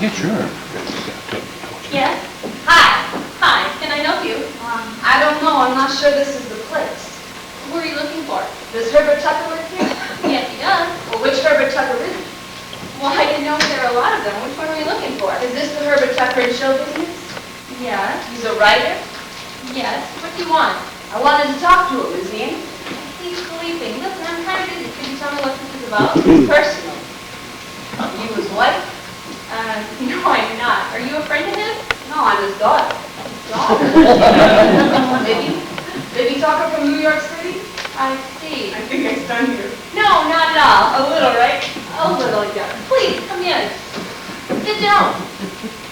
Yeah, sure. Yes? Hi. Hi. Can I help you? I don't know. I'm not sure this is the place. Who are you looking for? Does Herbert Tucker live here? Yes, he does. Well, which Herbert Tucker is it? Well, I didn't know there are a lot of them. Which one are you looking for? Is this the Herbert Tucker in show business? Yes. He's a writer? Yes. What do you want? I wanted to talk to him. Is he in? He's sleeping. Listen, I'm kind of busy. Can you tell me what this is about? Personal. You his wife? No, I'm not. Are you a friend of his? No, I'm his daughter. Daughter? Maybe Tucker from New York City? I see. I think I stunned you. No, not at all. A little, right? A little, yeah. Please, come in. Sit down.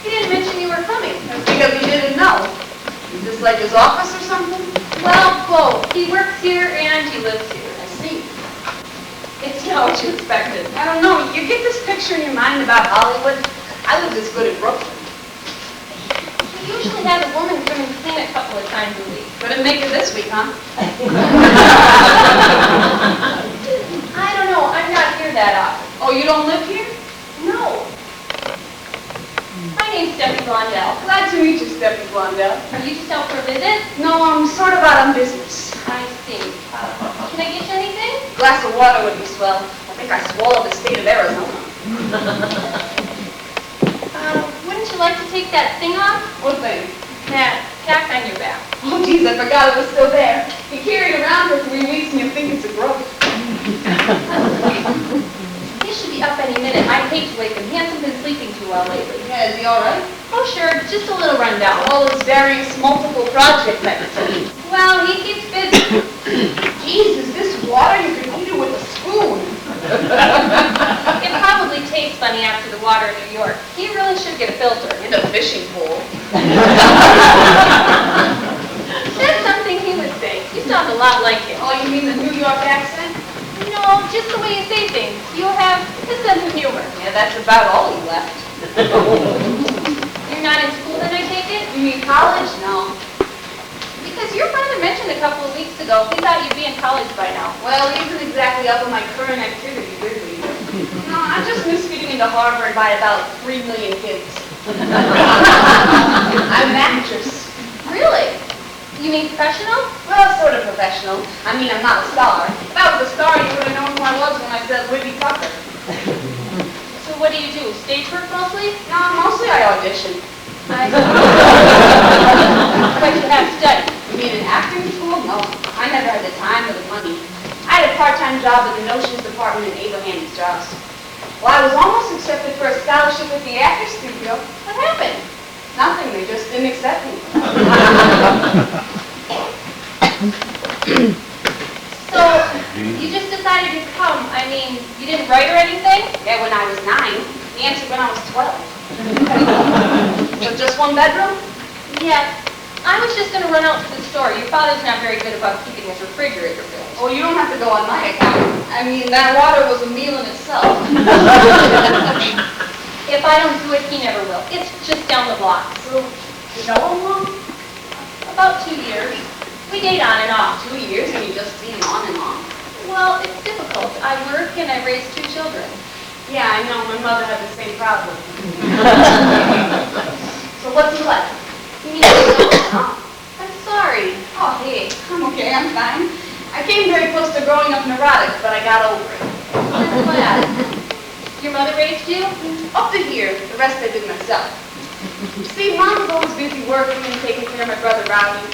He didn't mention you were coming. That's because he didn't know. Is this like his office or something? Well, both. He works here and he lives here. I see. It's not what you expected. I don't know. You get this picture in your mind about Hollywood. I lived as good in Brooklyn. He usually has a woman come and clean a couple of times a week. Couldn't make it this week, huh? I don't know. I'm not here that often. Oh, you don't live here? No. My name's Debbie Blondell. Glad to meet you, Stephanie Blondell. Are you just out for a visit? No, I'm sort of out on business. I see. Can I get you anything? A glass of water would be swell. I think I swallowed the state of Arizona. Wouldn't you like to take that thing off? What thing? That tack on your back. Oh, geez, I forgot it was still there. You carry it around for 3 weeks and you think it's a growth. He should be up any minute. I hate to wake him. He hasn't been sleeping too well lately. Yeah, is he all right? Oh, sure. Just a little rundown. All those various multiple projects I've seen. Well, he keeps busy. Geez, is this water? You can eat it with a spoon. It probably tastes funny after the water in New York. He really should get a filter. In a fishing pole. That's something he would say. You sound a lot like him. Oh, you mean the New York accent? No, just the way you say things. You have a sense of humor. Yeah, that's about all he left. You're not in school then, I take it? You mean college? No. Because your brother mentioned a couple of weeks ago he thought you'd be in college by now. Well, he isn't exactly up on my current activity, is he? No, I just miss getting into Harvard by about 3 million kids. I'm an actress. Really? You mean professional? Well, sort of professional. I mean, I'm not a star. If I was a star, you would have known who I was when I said Libby Tucker. So what do? Stage work mostly? No, mostly I audition. But you have studied. You mean in acting school? No, I never had the time or the money. I had a part-time job at the notions department in Abraham's jobs. Well, I was almost accepted for a scholarship at the Actors Studio. What happened? Nothing, they just didn't accept me. So, you just decided to come. I mean, you didn't write or anything? Yeah, when I was 9. The answer when I was 12. So just one bedroom? Yeah. I was just going to run out to the store. Your father's not very good about keeping his refrigerator filled. Oh, you don't have to go on my account. I mean, that water was a meal in itself. If I don't do it, he never will. It's just down the block. So, you know how long? About 2 years. We date on and off. 2 years and you just see him on and on. Well, it's difficult. I work and I raise 2 children. Yeah, I know. My mother had the same problem. So what's he like? You mean you don't? I'm sorry. Oh, hey, I'm okay. I'm fine. I came very close to growing up neurotic, but I got over it. I'm glad. Your mother raised you? Up to here. The rest I did myself. See, Mom was always busy working and taking care of my brother Robbie.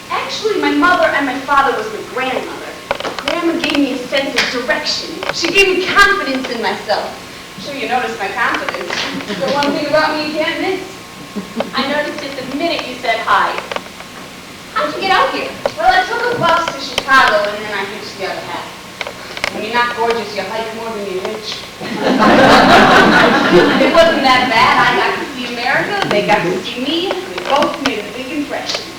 Actually, my mother and my father was my grandmother. Grandma gave me a sense of direction. She gave me confidence in myself. I'm sure you noticed my confidence. The one thing about me you can't miss. I noticed it the minute you said hi. How'd you get out here? Well, I took a bus to Chicago and then I hitched the other half. When you're not gorgeous, you hike more than you're rich. It wasn't that bad. I got to see America, they got to see me, and we both made a big impression.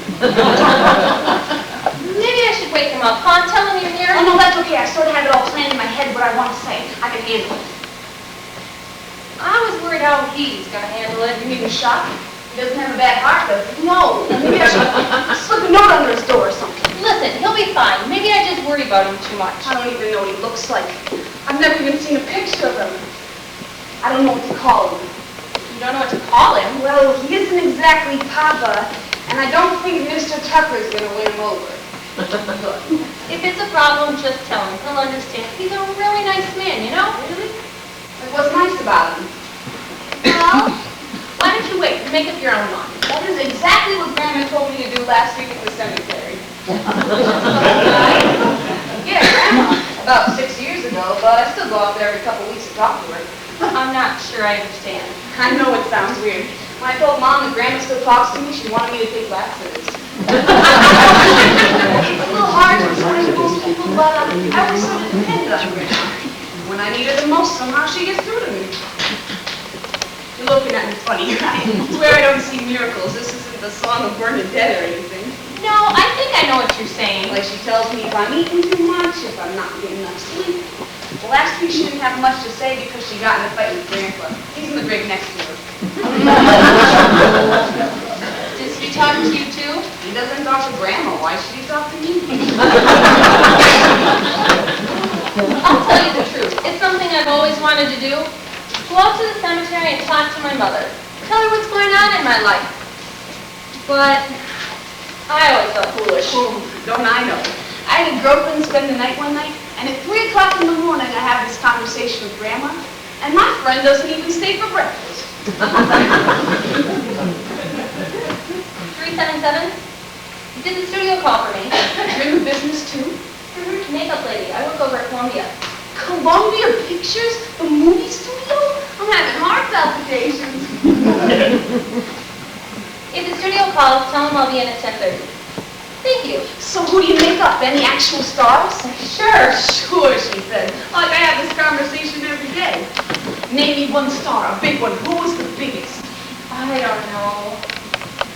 Maybe I should wake him up, huh? Tell him you're here. Oh, no, that's okay. I sort of have it all planned in my head what I want to say. I can handle it. I was worried how he's going to handle it. You mean the shock? He doesn't have a bad heart, does he? No. Maybe I should slip a note under his door or something. Listen, he'll be fine. Maybe I just worry about him too much. I don't even know what he looks like. I've never even seen a picture of him. I don't know what to call him. You don't know what to call him. Well, he isn't exactly Papa, and I don't think Mr. Tucker's gonna win him over. If it's a problem, just tell him. He'll understand. He's a really nice man, you know? Really? Like, what's nice about him? Well, why don't you wait and make up your own mind? That is exactly what Grandma told me to do last week at the cemetery. Yeah, Grandma. About 6 years ago, but I still go out there every couple weeks to talk to her. I'm not sure I understand. I know it sounds weird. When I told Mom that Grandma still talks to me, she wanted me to take laxatives. It's a little hard to explain to most people, but I was sort of dependent on Grandma. When I need her the most, somehow she gets through to me. You're looking at me funny. I swear I don't see miracles. This isn't the Song of Bernadette or anything. No, I think I know what you're saying. Like she tells me if I'm eating too much, if I'm not getting enough sleep. Well, last week she didn't have much to say because she got in a fight with Grandpa. He's in the rig next to her. Does he talk to you too? He doesn't talk to Grandma. Why should he talk to me? I'll tell you the truth. It's something I've always wanted to do. Go out to the cemetery and talk to my mother. Tell her what's going on in my life. But I always felt foolish. Don't I know? I had a girlfriend spend the night one night, and at 3 o'clock in the morning I have this conversation with Grandma, and my friend doesn't even stay for breakfast. 377? You did the studio call for me. You're in the business too? Makeup lady. I work over at Columbia. Columbia Pictures? The movie studio? I'm having heart palpitations. If the studio calls, tell them I'll be in at 10:30. Thank you. So who do you make up? Any actual stars? Sure. Sure, she said. Like I have this conversation every day. Name me one star, a big one. Who was the biggest? I don't know.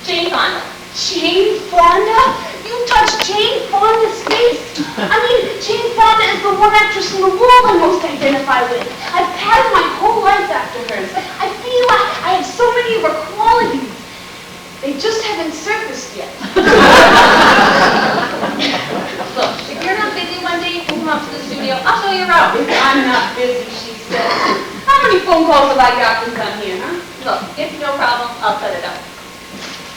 Jane Fonda. Jane Fonda? You touched Jane Fonda's face? I mean, Jane Fonda is the one actress in the world I most identify with. I've patterned my whole life after hers. I feel like I have so many of her qualities. They just haven't surfaced yet. Look, if you're not busy one day, you can come up to the studio. I'll show you around. I'm not busy, she said. How many phone calls have I got since I'm here, huh? Look, it's no problem. I'll set it up.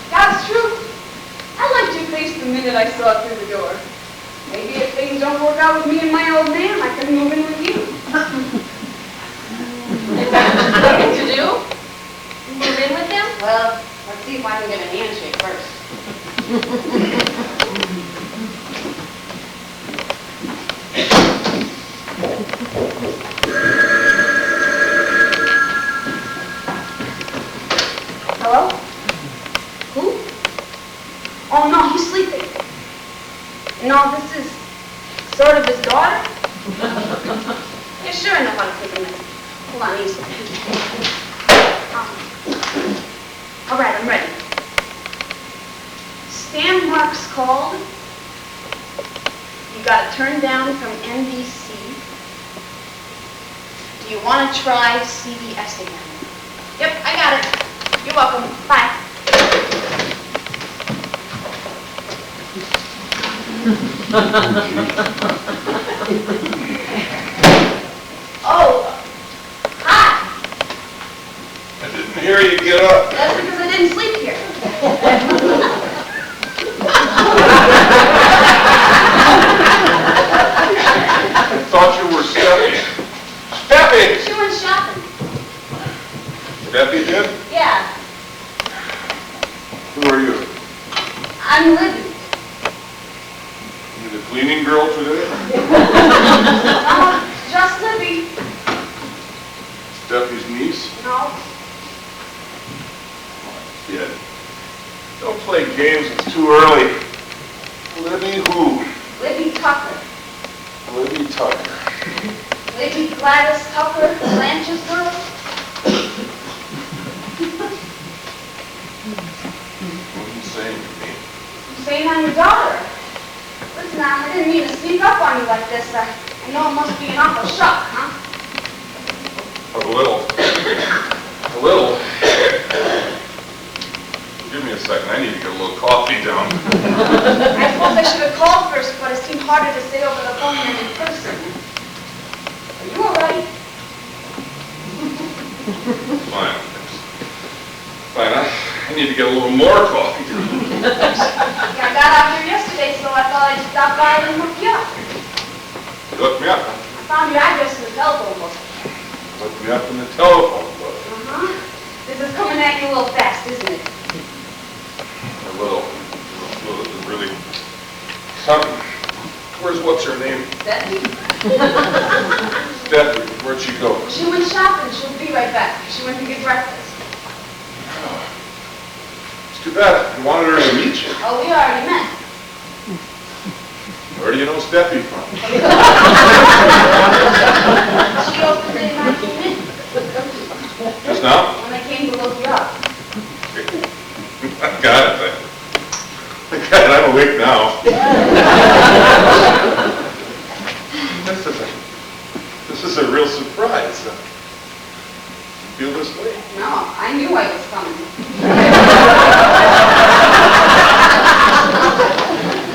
God's truth. I liked your face the minute I saw it through the door. Maybe if things don't work out with me and my old man, I can move in with you. Is that what you're looking to do? Move in with him? Well, let's see if I can get a handshake first. Hello? Who? Oh no, he's sleeping. No, this is sort of his daughter. Yeah, sure I know how to take a minute. Hold on, easy. All right, I'm ready. Stan Marks called. You got to turn down from NBC. Do you want to try CBS again? Yep, I got it. You're welcome. Bye. Oh, hi. I didn't hear you get up. That's because I didn't sleep here. I thought you were Steffi. Steffi! She went shopping. Steffi did? Yeah, Who are you? I'm Libby. You the cleaning girl today? Just Libby. Steffi's niece? No. Kid. Don't play games, it's too early. Libby who? Libby Tucker. Libby Tucker. Libby Gladys Tucker, Blanche's girl. What are you saying to me? I'm saying I'm your daughter. Listen, I didn't mean to sneak up on you like this. I know it must be an awful shock, huh? A little. A little. Give me a second, I need to get a little coffee down. I suppose I should have called first, but it seemed harder to say over the phone than in person. Are you all right? Fine, thanks. need to get a little more coffee. I got out here yesterday, so I thought I'd stop by and look you up. You looked me up, huh? I found your address in the telephone book. Looked me up in the telephone book. Uh-huh. This is coming at you a little fast, isn't it? A little, really something. Where's what's her name? Stephanie? Stephanie, where'd she go? She went shopping. She'll be right back. She went to get breakfast. It's too bad. I wanted her to meet you. Oh, we already met. Where do you know Steffi from? She opened it when I came in. Just now? When I came to look you up. I got it. I'm awake now. This is a real surprise. You feel this way? No, I knew I was coming.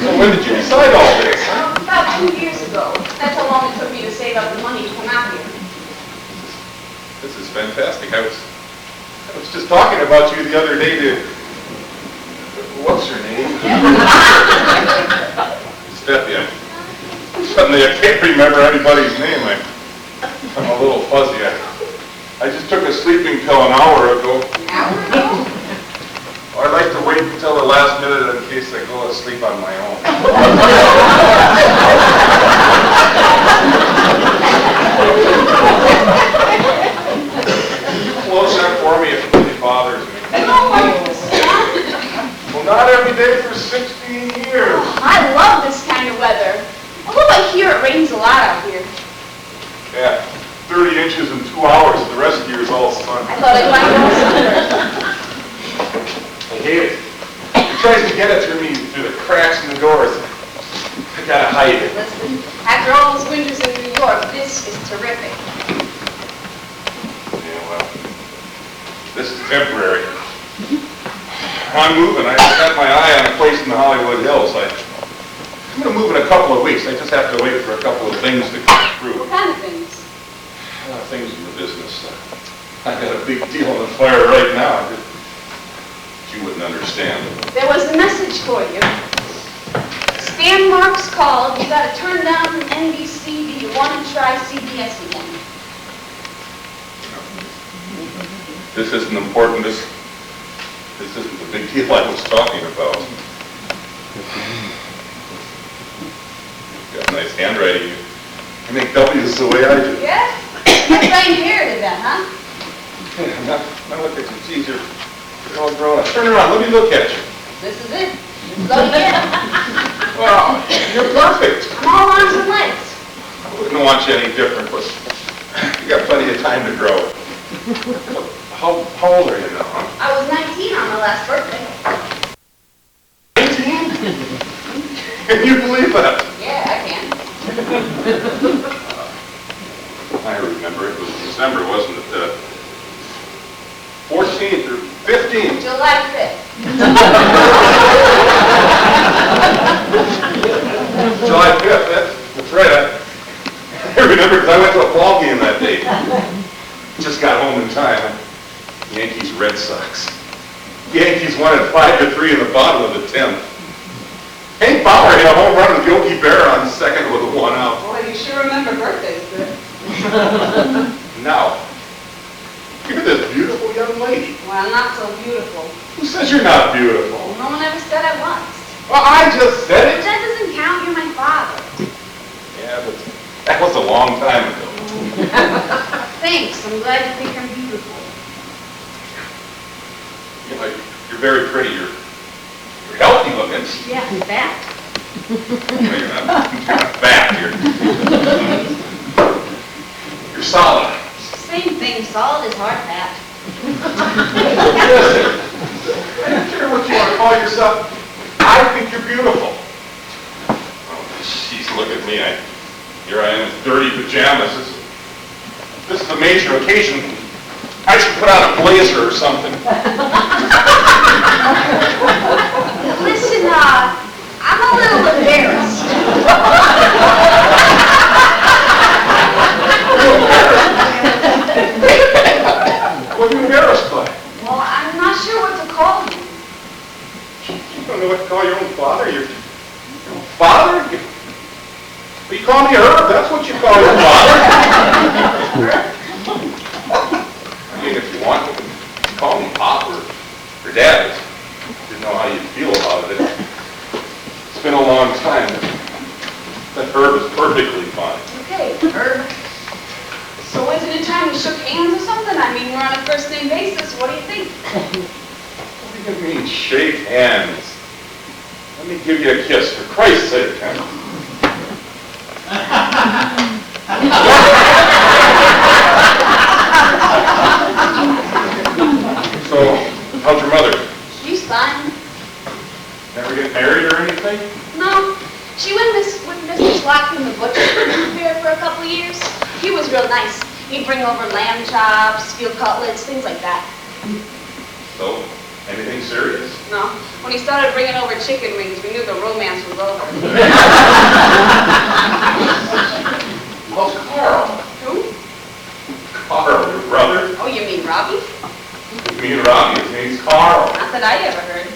So when did you decide all this? About 2 years ago. That's how long it took me to save up the money to come out here. This is fantastic. I was just talking about you the other day to... What's her name? Steffi. Suddenly I can't remember anybody's name. I'm a little fuzzy. I just took a sleeping pill an hour ago. An hour ago? I like to wait until the last minute in case I go to sleep on my own. Close that for me if it really bothers me. No, Well, not every day for 16 years. I love this kind of weather. Although I hear it rains a lot out here. Yeah, 30 inches in 2 hours. The rest of the year is all sun. I thought I'd find out sooner. I hate it. It tries to get it through me, through the cracks in the doors. I gotta hide it. Listen, after all those winters in New York, this is terrific. Yeah, well, this is temporary. I'm moving. I got my eye on a place in the Hollywood Hills. I'm going to move in a couple of weeks. I just have to wait for a couple of things to come through. What kind of things? Things in the business. I got a big deal on the fire right now. You wouldn't understand. There was a message for you. Stan Marks called. You got to turn down from NBC. Do you want to try CBS again? This isn't important. This isn't the big deal I was talking about. You've got nice handwriting. You make W's the way I do. Yeah? You're trying to inherit that, huh? Yeah, now look at you. Geez, you're all grown up. Turn around. Let me look at you. This is it. This is all you get. Wow, you're perfect. I'm all arms and legs. I wouldn't want you any different, but you got plenty of time to grow. How old are you now, huh? I was 19 on my last birthday. 19? Can you believe that? Yeah, I can. I remember it was December, wasn't it? 14th or 15th. July 5th. July 5th, that's right. I remember because I went to a ball game that day. Just got home in time. Yankees, Red Sox. Yankees won at 5-3 in the bottom of the 10th. Hank Bauer hit a home run with Yogi Berra on second with a 1-out. Boy, you sure remember birthdays, good. Now, you're this beautiful young lady. Well, not so beautiful. Who says you're not beautiful? No one ever said I was. Well, I just said But it. that doesn't count. You're my father. Yeah, but that was a long time ago. Thanks. I'm glad you think I'm beautiful. You know, you're very pretty. You're healthy looking. Yeah, fat. No, you're not fat. You're solid. Same thing. Solid is hard fat. Listen, I don't care what you want to call yourself. I think you're beautiful. Oh, jeez, look at me. Here I am in dirty pajamas. This is a major occasion. I should put on a blazer or something. Listen, I'm a little embarrassed. What are you embarrassed by? Well, I'm not sure what to call you. call your own father your own father? Well, you call me Herb, that's what you call your father. I mean, if you want, you can call me Pop or Dad. Didn't know how you'd feel about it. It's been a long time. But Herb is perfectly fine. Okay, Herb. So isn't it time we shook hands or something? I mean, we're on a first name basis. What do you think? What do you mean, shake hands? Let me give you a kiss, for Christ's sake, Ken. So, how's your mother? She's fine. Never get married or anything? No, she went with Mr. Slackman, the butcher, there for a couple years. He was real nice. He'd bring over lamb chops, veal cutlets, things like that. So, anything serious? No, when he started bringing over chicken wings, we knew the romance was over. Well, Carl. Who? Carl, your brother? Oh, you mean Robbie? Me and Robbie, his name's Carl. Not that I ever heard.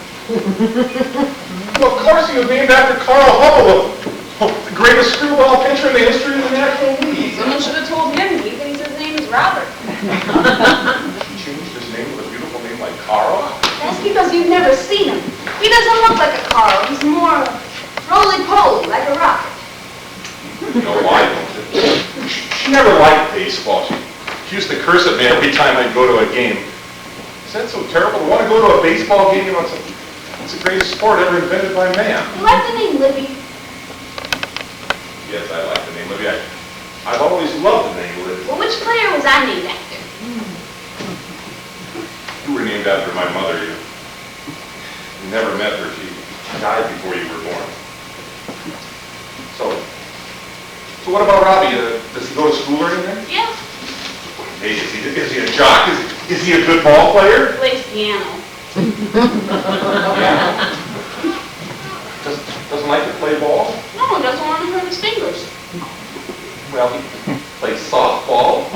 Well, of course he was named after Carl Hubbell, the greatest screwball pitcher in the history of the National League. Someone should have told him. He thinks his name is Robert. He changed his name with a beautiful name like Carl? That's because you've never seen him. He doesn't look like a Carl. He's more roly-poly, like a rocket. You know why, don't you? She never liked baseball. She used to curse at me every time I'd go to a game. Is that so terrible? To want to go to a baseball game? It's the greatest sport ever invented by man. You like the name Libby? Yes, I like the name Libby. I've always loved the name Libby. Well, which player was I named after? You were named after my mother. You never met her. She died before you were born. So what about Robbie? Does he go to school or anything? Yeah. Hey, is he a jock? Is he a good ball player? He plays piano. Yeah. Doesn't like to play ball? No, doesn't want to hurt his fingers. Well, he plays softball.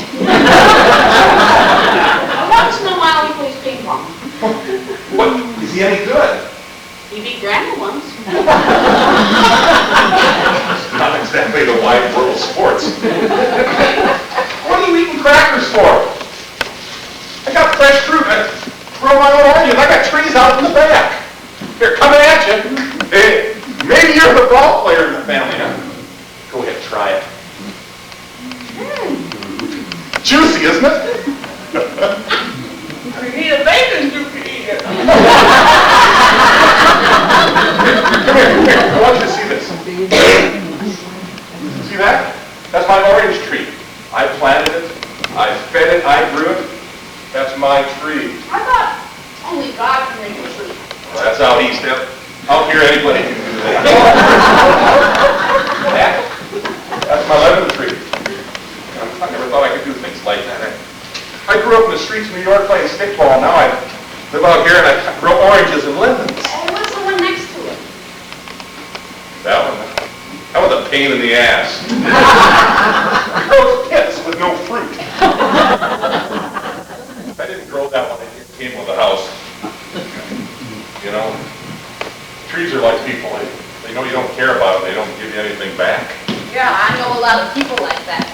Once in a while he plays ping pong. What? Is he any good? He beat Grandma once. Not exactly the wide world of sports. What are you eating crackers for? I got fresh fruit. I grow my own onions. I got trees out in the back. They're coming at you. Hey, maybe you're the ball player in the family, huh? Go ahead, try it. Juicy, isn't it? We need a bacon juice to eat it. Come here. I want you to see this. See that? That's my orange tree. I planted it. I fed it. I grew it. That's my tree. I thought only God can make a tree. Well, that's out east. Out here, anybody can do that. That's my lemon tree. I never thought I could do things like that. I grew up in the streets of New York playing stickball. Now I live out here and I grow oranges and lemons. And what's the one next to it? That was a pain in the ass. It grows pits with no fruit. I didn't grow that one. It came with the house. You know, trees are like people. They know you don't care about them. They don't give you anything back. Yeah, I know a lot of people like that.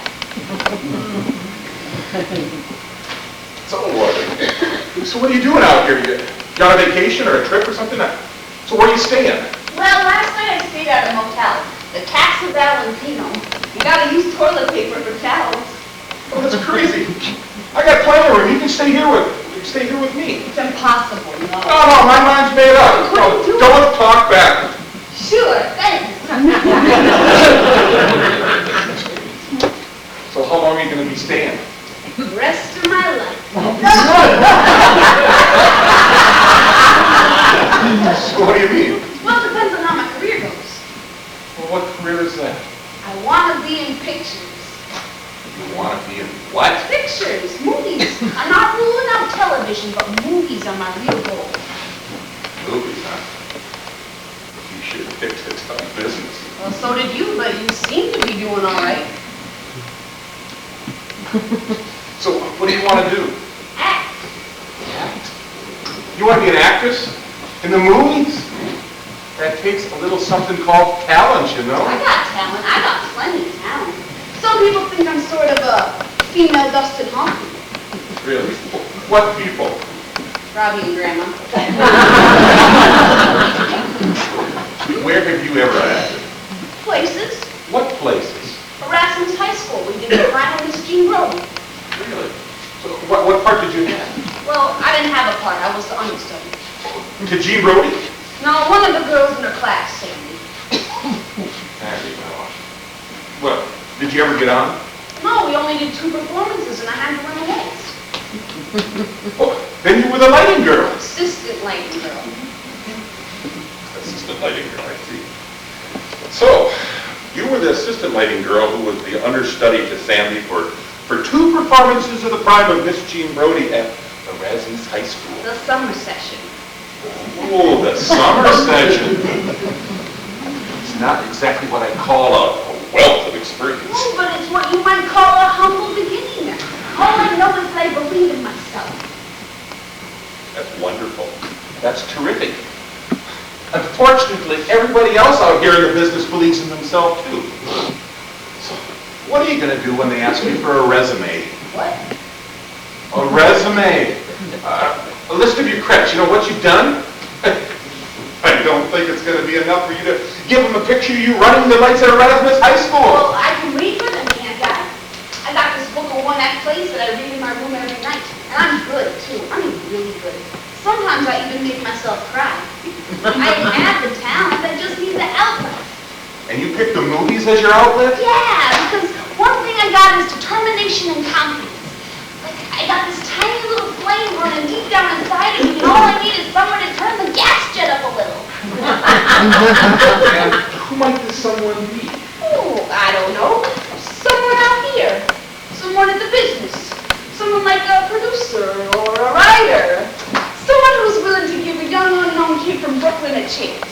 So what are you doing out here? You on a vacation or a trip or something? So where are you staying? Well, last night I stayed at a motel, the Casa Valentino. You gotta use toilet paper for towels. Oh, that's crazy. I got plenty of room. You can stay here with me. It's impossible, no. No, my mind's made up. What are you doing? Don't talk back. Sure, thanks. So how long are you going to be staying? The rest of my life. So what do you mean? Well, it depends on how my career goes. Well, what career is that? I want to be in pictures. You want to be in what? Pictures, movies. I'm not ruling out television, but movies are my real goal. Movies, huh? You should have picked a tough business. Well, so did you, but you seem to be doing all right. So what do you want to do? Act. You want to be an actress? In the movies? That takes a little something called talent, you know? I got talent. I got plenty of talent. Some people think I'm sort of a female Dustin Hoffman. Really? What people? Robbie and Grandma. Where have you ever acted? Places. What places? Erasmus High School. We did the final Miss Jean Brody. Really? So what part did you have? Well, I didn't have a part. I was the understudy. To Jean Brody? No, one of the girls in her class sang me. Well, did you ever get on? No, we only did 2 performances and I had to run away. Oh, then you were the lighting girl. Assistant lighting girl. Assistant lighting girl, I see. So, you were the assistant lighting girl who was the understudy to Sandy for 2 performances of the prime of Miss Jean Brody at Erasmus High School. The summer session. Oh, the summer session. It's not exactly what I call a wealth of experience. Oh, but it's what you might call a humble beginning. All I know is I believe in myself. That's wonderful. That's terrific. Unfortunately, everybody else out here in the business believes in themselves too. So, what are you going to do when they ask you for a resume? What? A resume. A list of your credits. You know what you've done? I don't think it's going to be enough for you to give them a picture of you running the lights at Erasmus High School. Well, I can read for them, can't I? I got this book of one-act plays that I read in my room every night. And I'm good, too. I mean, really good. Sometimes I even make myself cry. I have the talent, I just need the outlet. And you pick the movies as your outlet? Yeah, because one thing I got is determination and confidence. Like, I got this tiny little flame running deep down inside of me, and all I need is someone to turn the gas jet up a little. And who might this someone be? Oh, I don't know. Someone out here. Someone in the business. Someone like a producer or a writer. Someone who's willing to give a young unknown kid from Brooklyn a chance.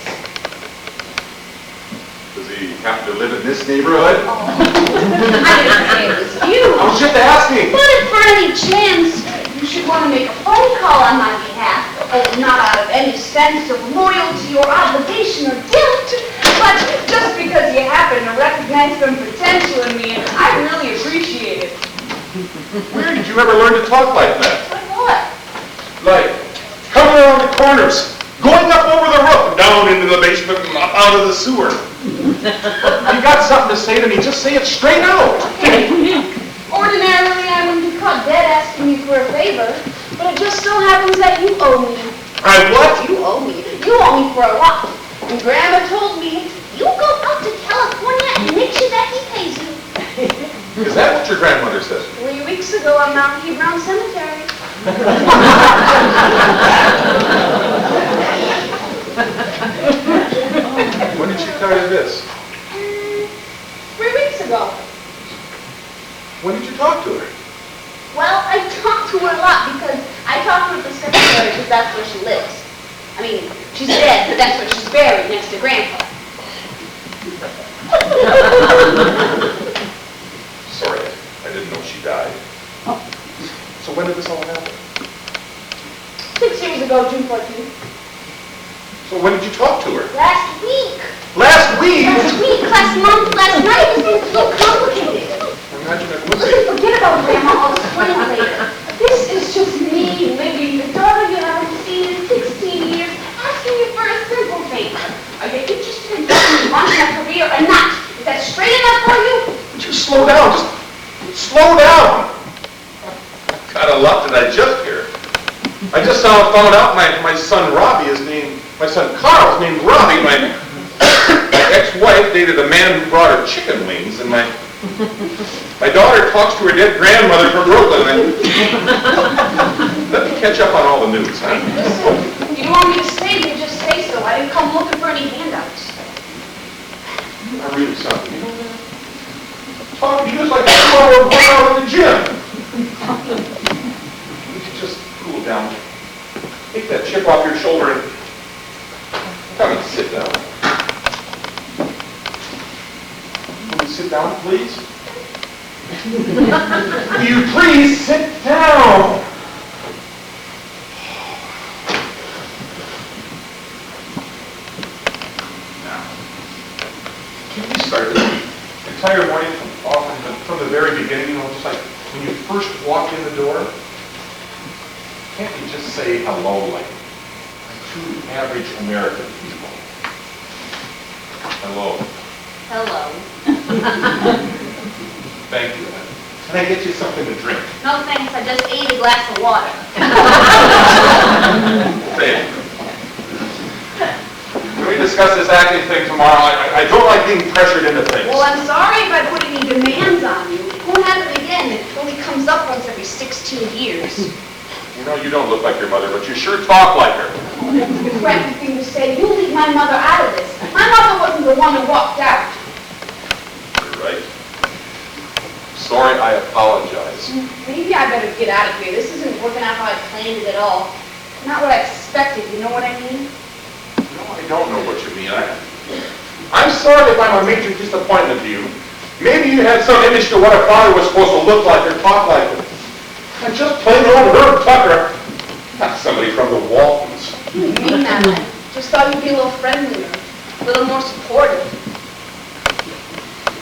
Does he happen to live in this neighborhood? Oh. I didn't say it was you. I was just asking. But if for any chance you should want to make a phone call on my behalf, not out of any sense of loyalty or obligation or guilt, but just because you happen to recognize some potential in me, I really appreciate it. Where did you ever learn to talk like that? Like what? Like, coming around the corners, going up over the roof, down into the basement, and up out of the sewer. You got something to say to me, just say it straight out. Okay. Ordinarily, I wouldn't be caught dead asking you for a favor, but it just so happens that you owe me. I what? You owe me. You owe me for a lot. And Grandma told me, you go up to California and make sure that he pays you. Is that what your grandmother said? 3 weeks ago on Mount Hebron Cemetery. When did she tell you this? 3 weeks ago. When did you talk to her? Well, I talk to her a lot because I talk to her at the cemetery because that's where she lives. I mean, she's dead, but that's where she's buried next to Grandpa. Sorry, I didn't know she died. So when did this all happen? 6 years ago, June 14th. So when did you talk to her? Last week. Last week? Last week, last month, last night. It's so complicated. Imagine it would be. Listen, forget about Grandma. I'll explain it later. This is just me, Libby, the daughter you haven't seen in 16 years, asking you for a simple favor. Are you interested in helping me launch my career or not? Is that straight enough for you? Just slow down. Just slow down. What kind of luck did I just hear? I just found out my son Robbie is named, my son Carl's named Robbie. My ex-wife dated a man who brought her chicken wings, and my daughter talks to her dead grandmother from Brooklyn. Let me catch up on all the news, huh? Listen, if you want me to stay, then just say so. I didn't come looking for any handouts. Not really something. You know that? Talking to you is like a 2-hour workout in the gym. You should just cool down. Take that chip off your shoulder and come and sit down. Will you sit down, please? Will you please sit down? Can't you just say hello like two average American people? Hello. Hello. Thank you. Can I get you something to drink? No thanks, I just ate a glass of water. Say it. Can we discuss this acting thing tomorrow? I don't like being pressured into things. Well, I'm sorry if I put any demands on you. It won't happen again. It only comes up once every 16 years. You know, you don't look like your mother, but you sure talk like her. It's a crappy thing to say. You leave my mother out of this. My mother wasn't the one who walked out. You're right. Sorry, I apologize. Maybe I better get out of here. This isn't working out how I planned it at all. Not what I expected, you know what I mean? No, I don't know what you mean. I'm sorry if I'm a major disappointment to you. Maybe you had some image to what a father was supposed to look like or talk like. I'm just plain old Herb Tucker, not somebody from the Waltons. You mean that? I just thought you'd be a little friendlier, a little more supportive.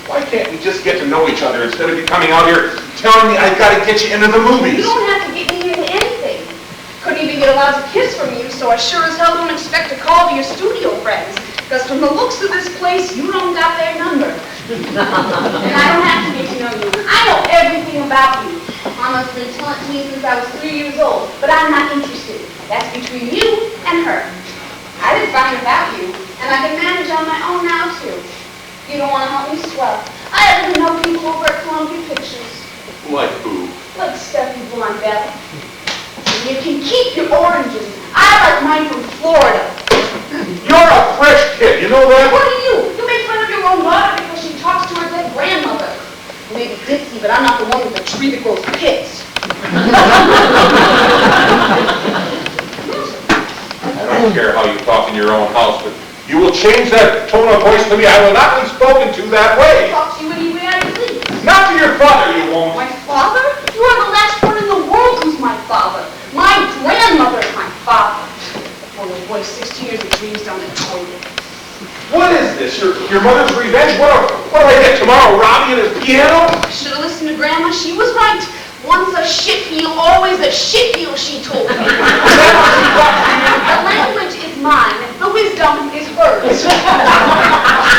Why can't we just get to know each other instead of you coming out here telling me I've got to get you into the movies? You don't have to get me into anything. Couldn't even get a lousy kiss from you, so I sure as hell don't expect a call to your studio friends. Because from the looks of this place, you don't got their number. And I don't have to get to know you. I know everything about you. Mama's been telling it to me since I was 3 years old, but I'm not interested. That's between you and her. I did fine without you, and I can manage on my own now, too. You don't want to help me swell. I happen to know people over at Columbia Pictures. Like who? Like Steffi Blondell. And you can keep your oranges. I like mine from Florida. You're a fresh kid, you know that? What are you? You make fun of your own daughter because she talks to her dead grandmother. Maybe ditzy, but I'm not the one with the tree that grows pits. I don't care how you talk in your own house, but you will change that tone of voice to me. I will not be spoken to that way. Talk to you any way I please. Not to your father, you won't. My father? You are the last one in the world who's my father. My grandmother is my father. Oh, boy, 60 years of dreams down the toilet. What is this? Your mother's revenge? What do I get tomorrow? Robbie and his piano? I should have listened to Grandma. She was right. Once a shitheel, always a shitheel, she told me. The language is mine. The wisdom is hers.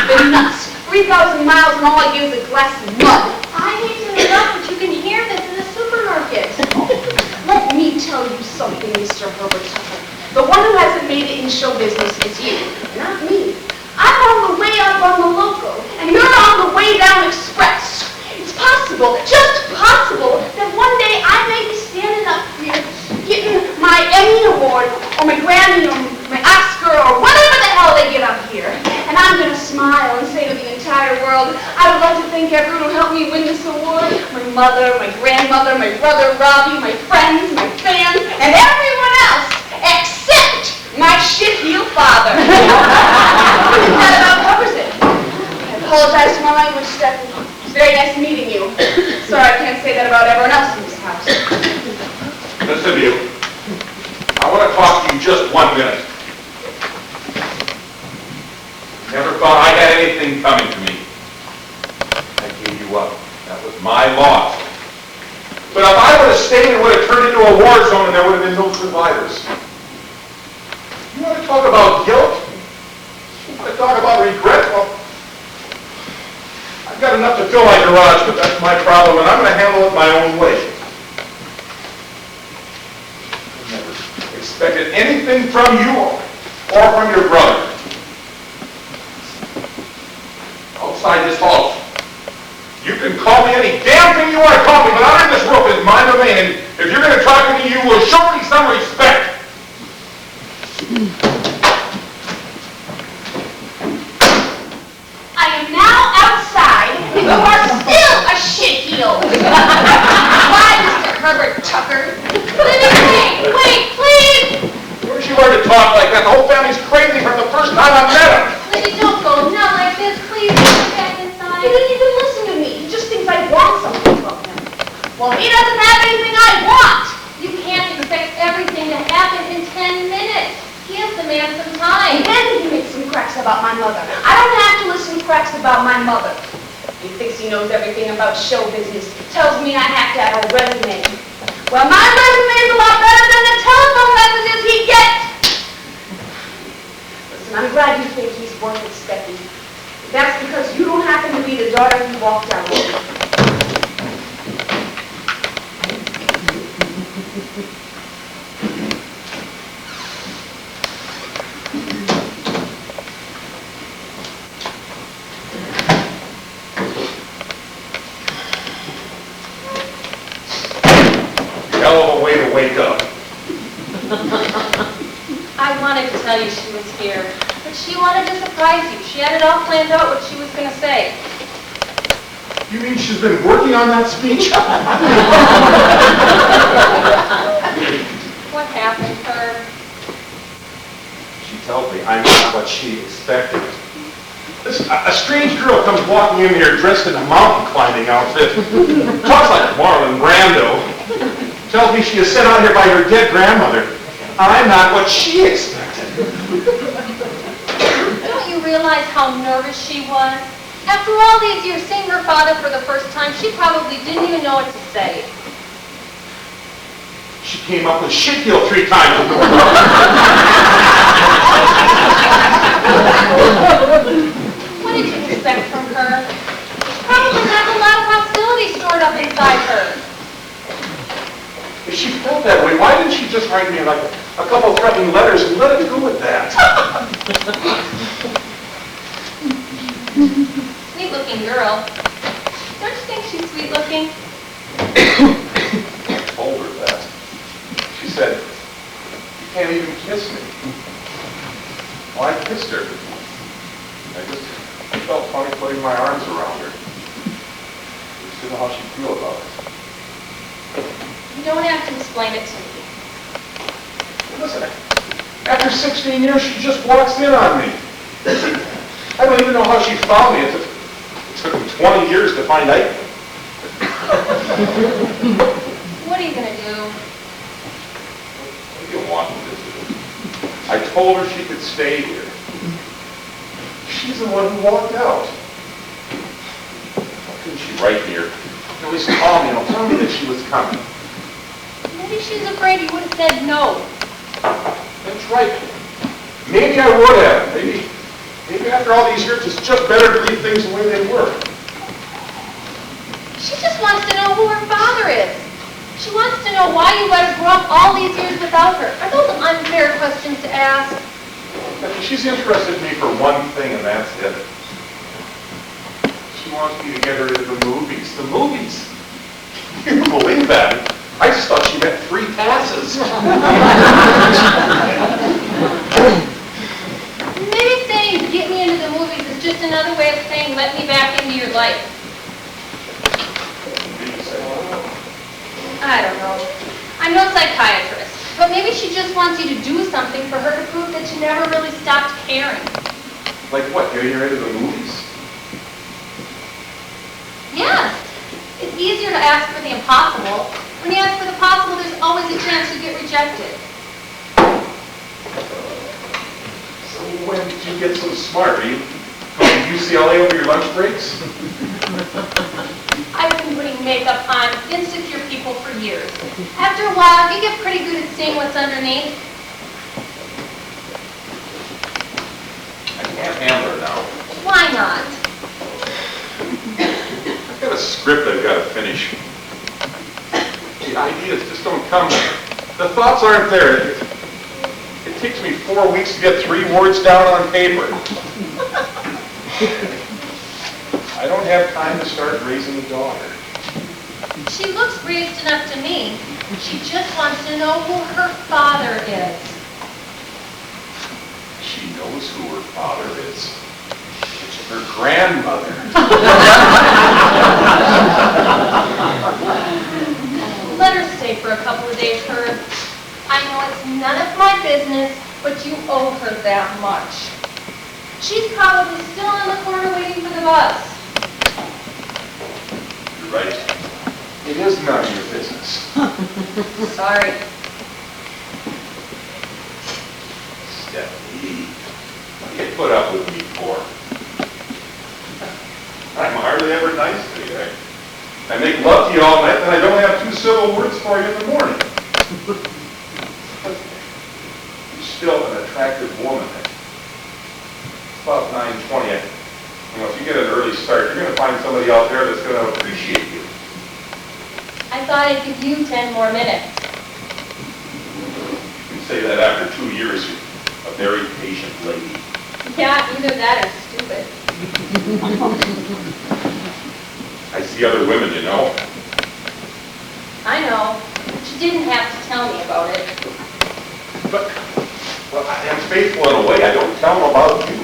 Been nuts. 3,000 miles and all I get is a glass of mud. I hate to interrupt, but you can hear this in the supermarket. Let me tell you something, Mr. Herbert Tucker. The one who hasn't made it in show business is you, not me. I'm on the way up on the local, and you're on the way down express. It's possible, just possible, that one day I may be standing up here getting my Emmy Award, or my Grammy, or my Oscar, or whatever the hell they get up here. And I'm going to smile and say to the entire world, I would like to thank everyone who helped me win this award. My mother, my grandmother, my brother Robbie, my friends, my fans, and everyone else, except my shit-heel father. That about covers it. I apologize for my language, Stephanie. It's very nice meeting you. Sorry I can't say that about everyone else in this house. Listen to you. I want to talk to you just 1 minute. Never thought I had anything coming to me. I gave you up. That was my loss. But if I would have stayed, it would have turned into a war zone and there would have been no survivors. You want to talk about guilt? You want to talk about regret? Well, I've got enough to fill my garage, but that's my problem, and I'm going to handle it my own way. I never expected anything from you or from your brother. Outside this hall, you can call me any damn thing you want to call me, but out in this room is my domain, and if you're going to talk to me, you will show me some respect. I am now outside, and you are still a shitheel. Why, Mr. Herbert Tucker? Wait, please! Where'd you learn to talk like that? The whole family's crazy from the first time I met him. Lizzie, don't go now like this. Please, get back He inside. didn't even listen to me. He just thinks I want something from him. Well, he doesn't have anything I want. You can't expect everything to happen in 10 minutes. Give the man some time. And then he makes some cracks about my mother. I don't have to listen to cracks about my mother. He thinks he knows everything about show business. Tells me I have to have a resume. Well, my resume is a lot better than the wake up. I wanted to tell you she was here, but she wanted to surprise you. She had it all planned out what she was going to say. You mean she's been working on that speech? What happened, Herb? She tells me I'm not what she expected. Listen, a strange girl comes walking in here dressed in a mountain climbing outfit. Talks like Marlon Brando. Tells me she is sent out here by her dead grandmother. I'm not what she expected. Don't you realize how nervous she was? After all these years seeing her father for the first time, she probably didn't even know what to say. She came up with shitkill 3 times in the What did you expect from her? She probably has a lot of hostility stored up inside her. If she felt that way, why didn't she just write me like a couple threatening letters and let it go with that? Sweet-looking girl. Don't you think she's sweet-looking? I told her that. She said, you can't even kiss me. Well, I kissed her. I felt funny putting my arms around her. I just didn't know how she'd feel about it. You don't have to explain it to me. Listen, after 16 years, she just walks in on me. I don't even know how she found me. It took me 20 years to find out. What are you going to do? What do you want me to do? I told her she could stay here. She's the one who walked out. Why couldn't she write me or at least call me and tell me that she was coming? Maybe she's afraid you would have said no. That's right. Maybe I would have. Maybe after all these years, it's just better to leave things the way they were. She just wants to know who her father is. She wants to know why you let her grow up all these years without her. Are those unfair questions to ask? She's interested in me for one thing, and that's it. She wants me to get her into the movies. The movies? Can you believe that? I just thought she meant 3 passes. Maybe saying get me into the movies is just another way of saying let me back into your life. I don't know. I'm no psychiatrist, but maybe she just wants you to do something for her to prove that you never really stopped caring. Like what, getting her into the movies? Yes. It's easier to ask for the impossible. When you ask for the possible, there's always a chance you get rejected. So when did you get so smart? Are you going to UCLA over your lunch breaks? I've been putting makeup on insecure people for years. After a while, you get pretty good at seeing what's underneath. I can't handle her now. Why not? I've got a script I've got to finish. The ideas just don't come. The thoughts aren't there. It takes me 4 weeks to get 3 words down on paper. I don't have time to start raising a daughter. She looks raised enough to me. She just wants to know who her father is. She knows who her father is. It's her grandmother. Let her stay for a couple of days, Herb. I know it's none of my business, but you owe her that much. She's probably still on the corner waiting for the bus. You're right. It is none of your business. Sorry. Stephanie, what do you put up with me for? I'm hardly ever nice to you. I make love to you all night, and I don't have 2 civil words for you in the morning. You're still an attractive woman. It's about 9:20. If you get an early start, you're going to find somebody out there that's going to appreciate you. I thought I'd give you 10 more minutes. You can say that after 2 years, you're a very patient lady. Yeah, either that or stupid. I see other women, you know. I know. But you didn't have to tell me about it. But, well, I am faithful in a way. I don't tell them about you.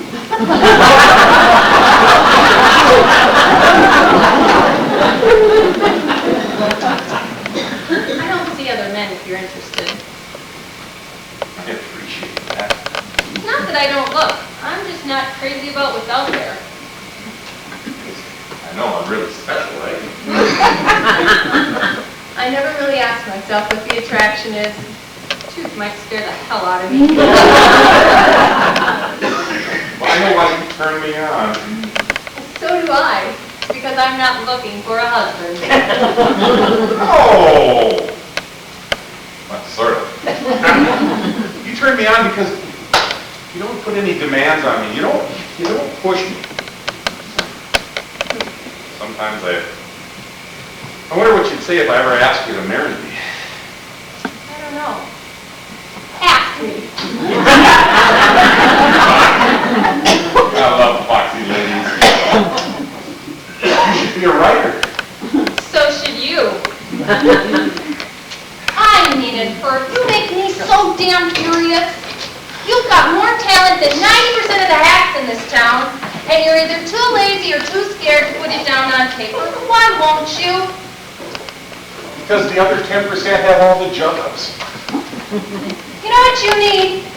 I don't see other men if you're interested. I appreciate that. It's not that I don't look. I'm just not crazy about what's out there. I know I'm really special, right? I never really ask myself what the attraction is. The truth might scare the hell out of me. Well, I know why you turned me on. So do I. Because I'm not looking for a husband. Oh! Well, sort of. You turned me on because you don't put any demands on me. You don't push me. Sometimes I wonder what you'd say if I ever asked you to marry me. I don't know. Ask me. I love foxy ladies. You should be a writer. So should you. I mean it, Bert. You make me so damn furious. You've got more talent than 90% of the hacks in this town, and you're either too lazy or too scared to put it down on paper. Why won't you? Because the other 10% have all the jobs. You know what you need?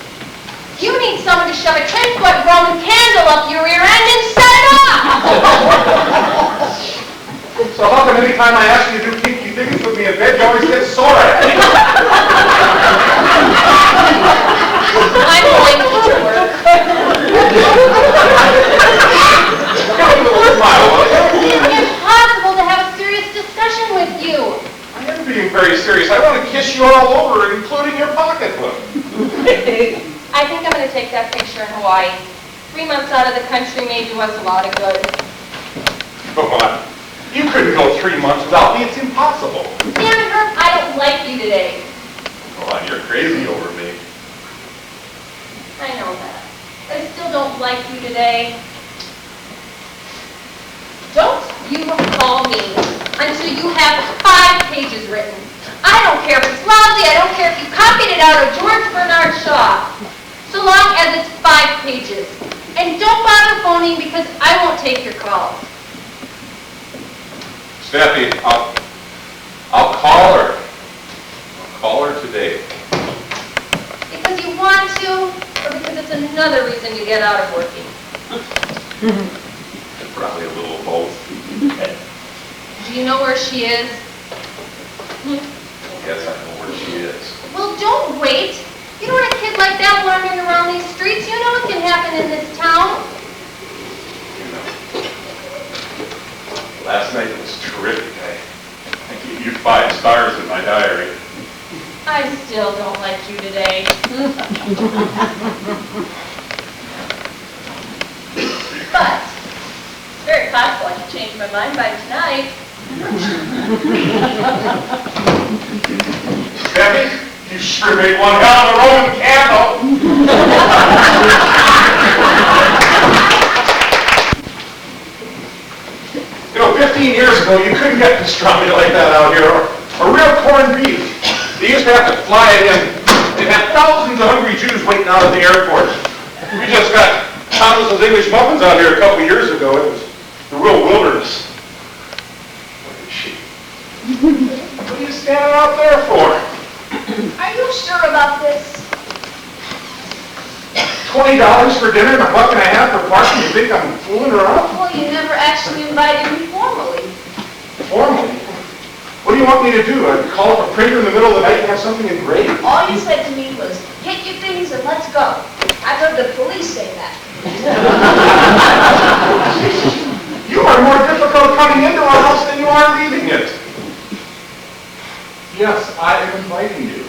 You need someone to shove a 10-foot Roman candle up your rear end and set it off! So how come any time I ask you to do kinky things with me in bed, you always get sore at me? I'm going to work. It's impossible to have a serious discussion with you. I am being very serious. I want to kiss you all over, including your pocketbook. I think I'm going to take that picture in Hawaii. 3 months out of the country may do us a lot of good. Come on. You couldn't go 3 months without me. It's impossible. Damn it, Herb, I don't like you today. Come on, you're crazy over me. I know that. But I still don't like you today. Don't you call me until you have 5 pages written. I don't care if it's lousy. I don't care if you copied it out of George Bernard Shaw. So long as it's 5 pages. And don't bother phoning because I won't take your calls. Steffi, I'll call her. I'll call her today. Because you want to, or because it's another reason you get out of working? Probably a little of both. Do you know where she is? Yes, I know where she is. Well, don't wait. You don't want a kid like that wandering around these streets. You know what can happen in this town. You know. Last night was terrific. I gave you 5 stars in my diary. I still don't like you today. But it's very possible I can change my mind by tonight. Steffi, you sure made one hell of a Roman candle. You know, 15 years ago, you couldn't get pastrami like that out here, or real corned beef. They used to have to fly it in. They'd have thousands of hungry Jews waiting out at the airport. We just got Thomas's English muffins out here a couple years ago. It was the real wilderness. Look at she. What are you standing out there for? Are you sure about this? $20 for dinner and $1.50 for parking. You think I'm fooling around? Well, you never actually invited me formally. Formally? What do you want me to do? Call up a printer in the middle of the night and have something engraved? All you said to me was, get your things and let's go. I've heard the police say that. You are more difficult coming into our house than you are leaving it. Yes, I am inviting you.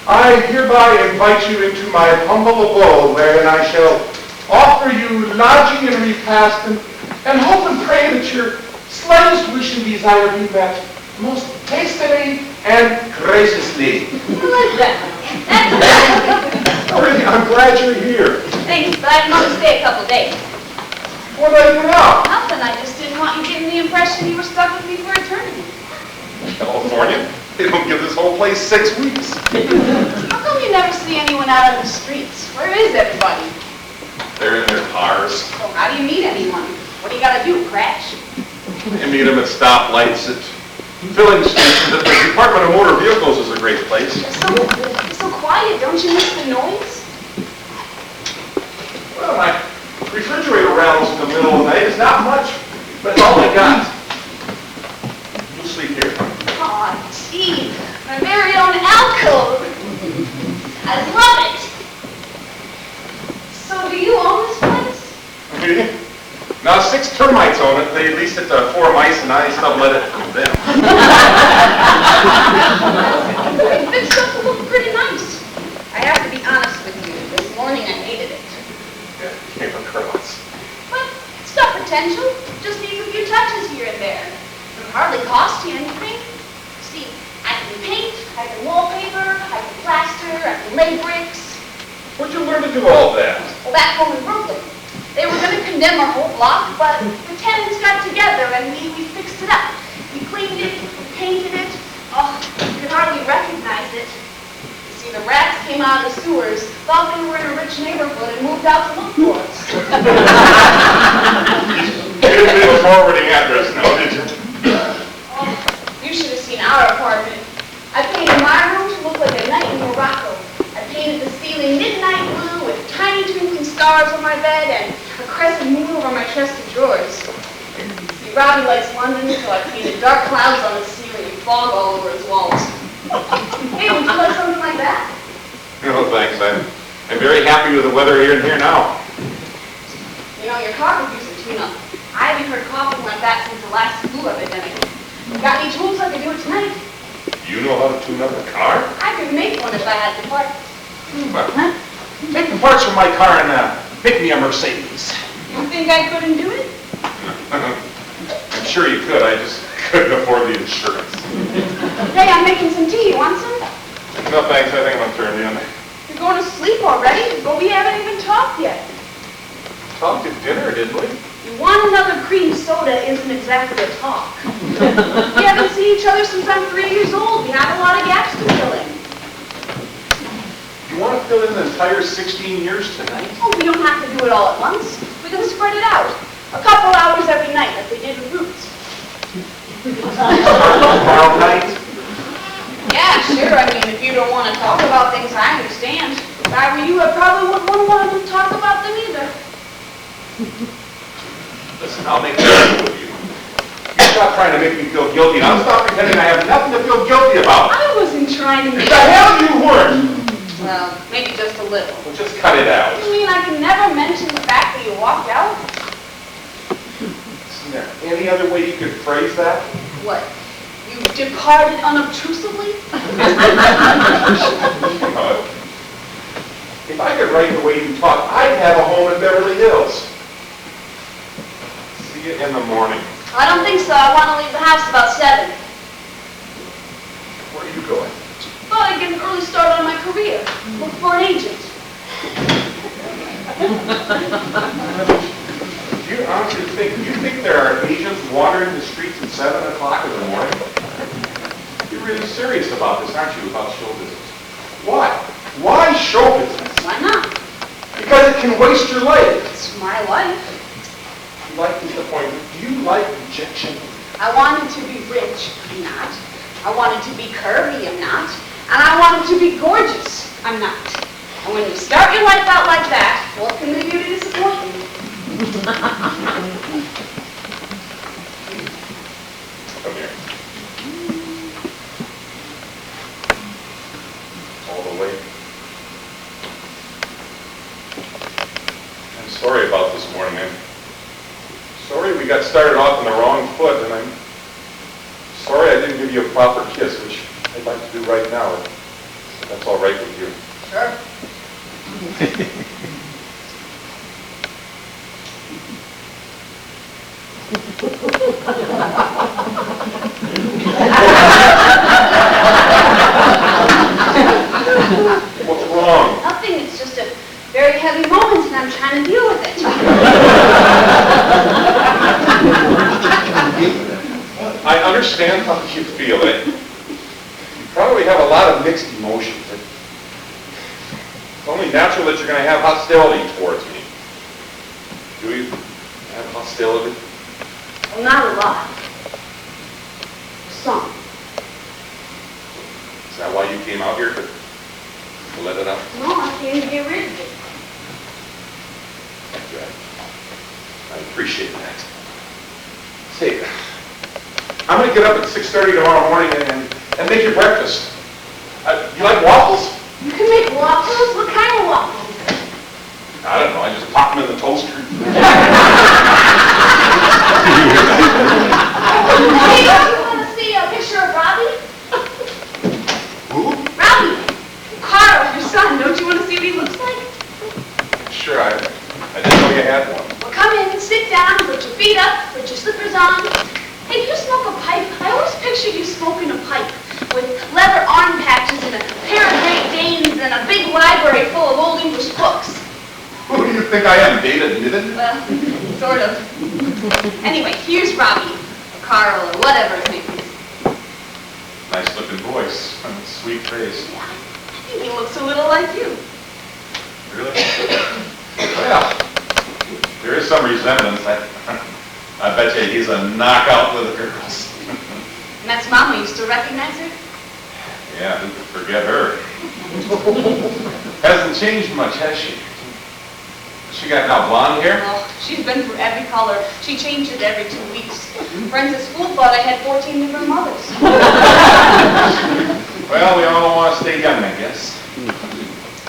I hereby invite you into my humble abode, wherein I shall offer you lodging and repast, and hope and pray that your slightest wish and desire be met most hastily and graciously. I like that. That's Oh, really, I'm glad you're here. Thanks, but I can only stay a couple days. What about you now? Nothing, I just didn't want you getting the impression you were stuck with me for eternity. California, they don't give this whole place 6 weeks. How come you never see anyone out on the streets? Where is everybody? They're in their cars. So how do you meet anyone? What do you gotta do, crash? You meet them at stoplights, at filling stations. The Department of Motor Vehicles is a great place. It's so quiet, don't you miss the noise? Well, my refrigerator rattles in the middle of the night. It's not much, but it's all I got. You'll sleep here. Aw, gee, my very own alcove. I love it. So do you own this place? Me? Now 6 termites own it. They leased it to 4 mice, and I sublet it to them. It fixed up to look pretty nice. I have to be honest with you. This morning I hated it. Yeah, came from termites. But it's got potential. Just needs a few touches here and there. It'll hardly cost you anything. See, I can paint, I can wallpaper, I can plaster, I can lay bricks. Where'd you learn to do all that? Well, back home in Brooklyn. They were going to condemn our whole block, but the tenants got together and we fixed it up. We cleaned it, we painted it. Oh, you could hardly recognize it. You see, the rats came out of the sewers, thought they were in a rich neighborhood, and moved out to look for us. You didn't leave a forwarding address now, did you? Oh, you should have seen our apartment. I painted my room to look like a night in Morocco. I painted the ceiling midnight blue with tiny twinkling stars on my bed and a crescent moon over my chest of drawers. See, Robbie likes London, so I painted dark clouds on his ceiling and fog all over his walls. Hey, would you like something like that? No, thanks. I'm very happy with the weather here and here now. You know, your car could use a tune-up. I haven't heard coughing like that since the last flu epidemic. Got any tools I could do it tonight? You know how to tune up a car? I could make one if I had the parts. Well, take the parts from my car and make me a Mercedes. You think I couldn't do it? I'm sure you could. I just couldn't afford the insurance. Hey, I'm making some tea. You want some? No, thanks. I think I'm going to turn in. You're going to sleep already? But we haven't even talked yet. Talked at dinner, didn't we? You want another cream soda isn't exactly a talk. We haven't seen each other since I'm 3 years old. We have a lot of gaps to fill in. You want to fill in the entire 16 years tonight? Oh, we don't have to do it all at once. We can spread it out. A couple hours every night, like we did with Roots. Tomorrow night? Yeah, sure. I mean, if you don't want to talk about things, I understand. If I were you, I probably wouldn't want to talk about them either. Listen, I'll make a deal with you. You stop trying to make me feel guilty, and I'll stop pretending I have nothing to feel guilty about. I wasn't trying to make... The hell you weren't! Well, maybe just a little. Well, just cut it out. You mean I can never mention the fact that you walked out? Isn't there any other way you could phrase that? What? You departed unobtrusively? If I could write the way you talk, I'd have a home in Beverly Hills. See you in the morning. I don't think so. I want to leave the house about 7. Where are you going? Thought I'd get an early start on my career. Look for an agent. Do you honestly think there are agents wandering the streets at 7 o'clock in the morning? You're really serious about this, aren't you, about show business? Why? Why show business? Why not? Because it can waste your life. It's my life. You like disappointment. Do you like rejection? I wanted to be rich. I'm not. I wanted to be curvy. I'm not. And I wanted to be gorgeous. I'm not. And when you start your life out like that, what can leave you to disappointment? Come here. All the way. I'm sorry about this morning. I'm sorry we got started off on the wrong foot, and I'm sorry I didn't give you a proper kiss, which I'd like to do right now, if that's all right with you. Sure. What's wrong? Nothing. It's just a very heavy moment, and I'm trying to deal with it. I understand how you feel. probably have a lot of mixed emotions. It's only natural that you're going to have hostility towards me. Do you have hostility? Well, not a lot. Some. Is that why you came out here to let it out? No, I came to get rid of it. Thank you. I appreciate that. Say, I'm going to get up at 6:30 tomorrow morning and make your breakfast. You like waffles? You can make waffles? What kind of waffles? I don't know. I just pop them in the toaster. Hey, don't you want to see a picture of Robbie? Who? Robbie. Carl, your son. Don't you want to see what he looks like? Sure, I didn't know you had one. Well, come in, sit down, put your feet up, put your slippers on. Hey, do you smoke a pipe? I always pictured you smoking a pipe with leather arm patches and a pair of Great Danes and a big library full of old English books. Who do you think I am, David Niven? Well, sort of. Anyway, here's Robbie, or Carl, or whatever his name is. Nice looking voice, sweet face. Yeah, I think he looks a little like you. Really? Well, there is some resemblance. I bet you he's a knockout with the girls. And that's Mama. You still recognize her? Yeah, who could forget her? Hasn't changed much, has she? She got now blonde hair? Oh, she's been through every color. She changed it every 2 weeks. Friends at school thought I had 14 different mothers. Well, we all want to stay young, I guess.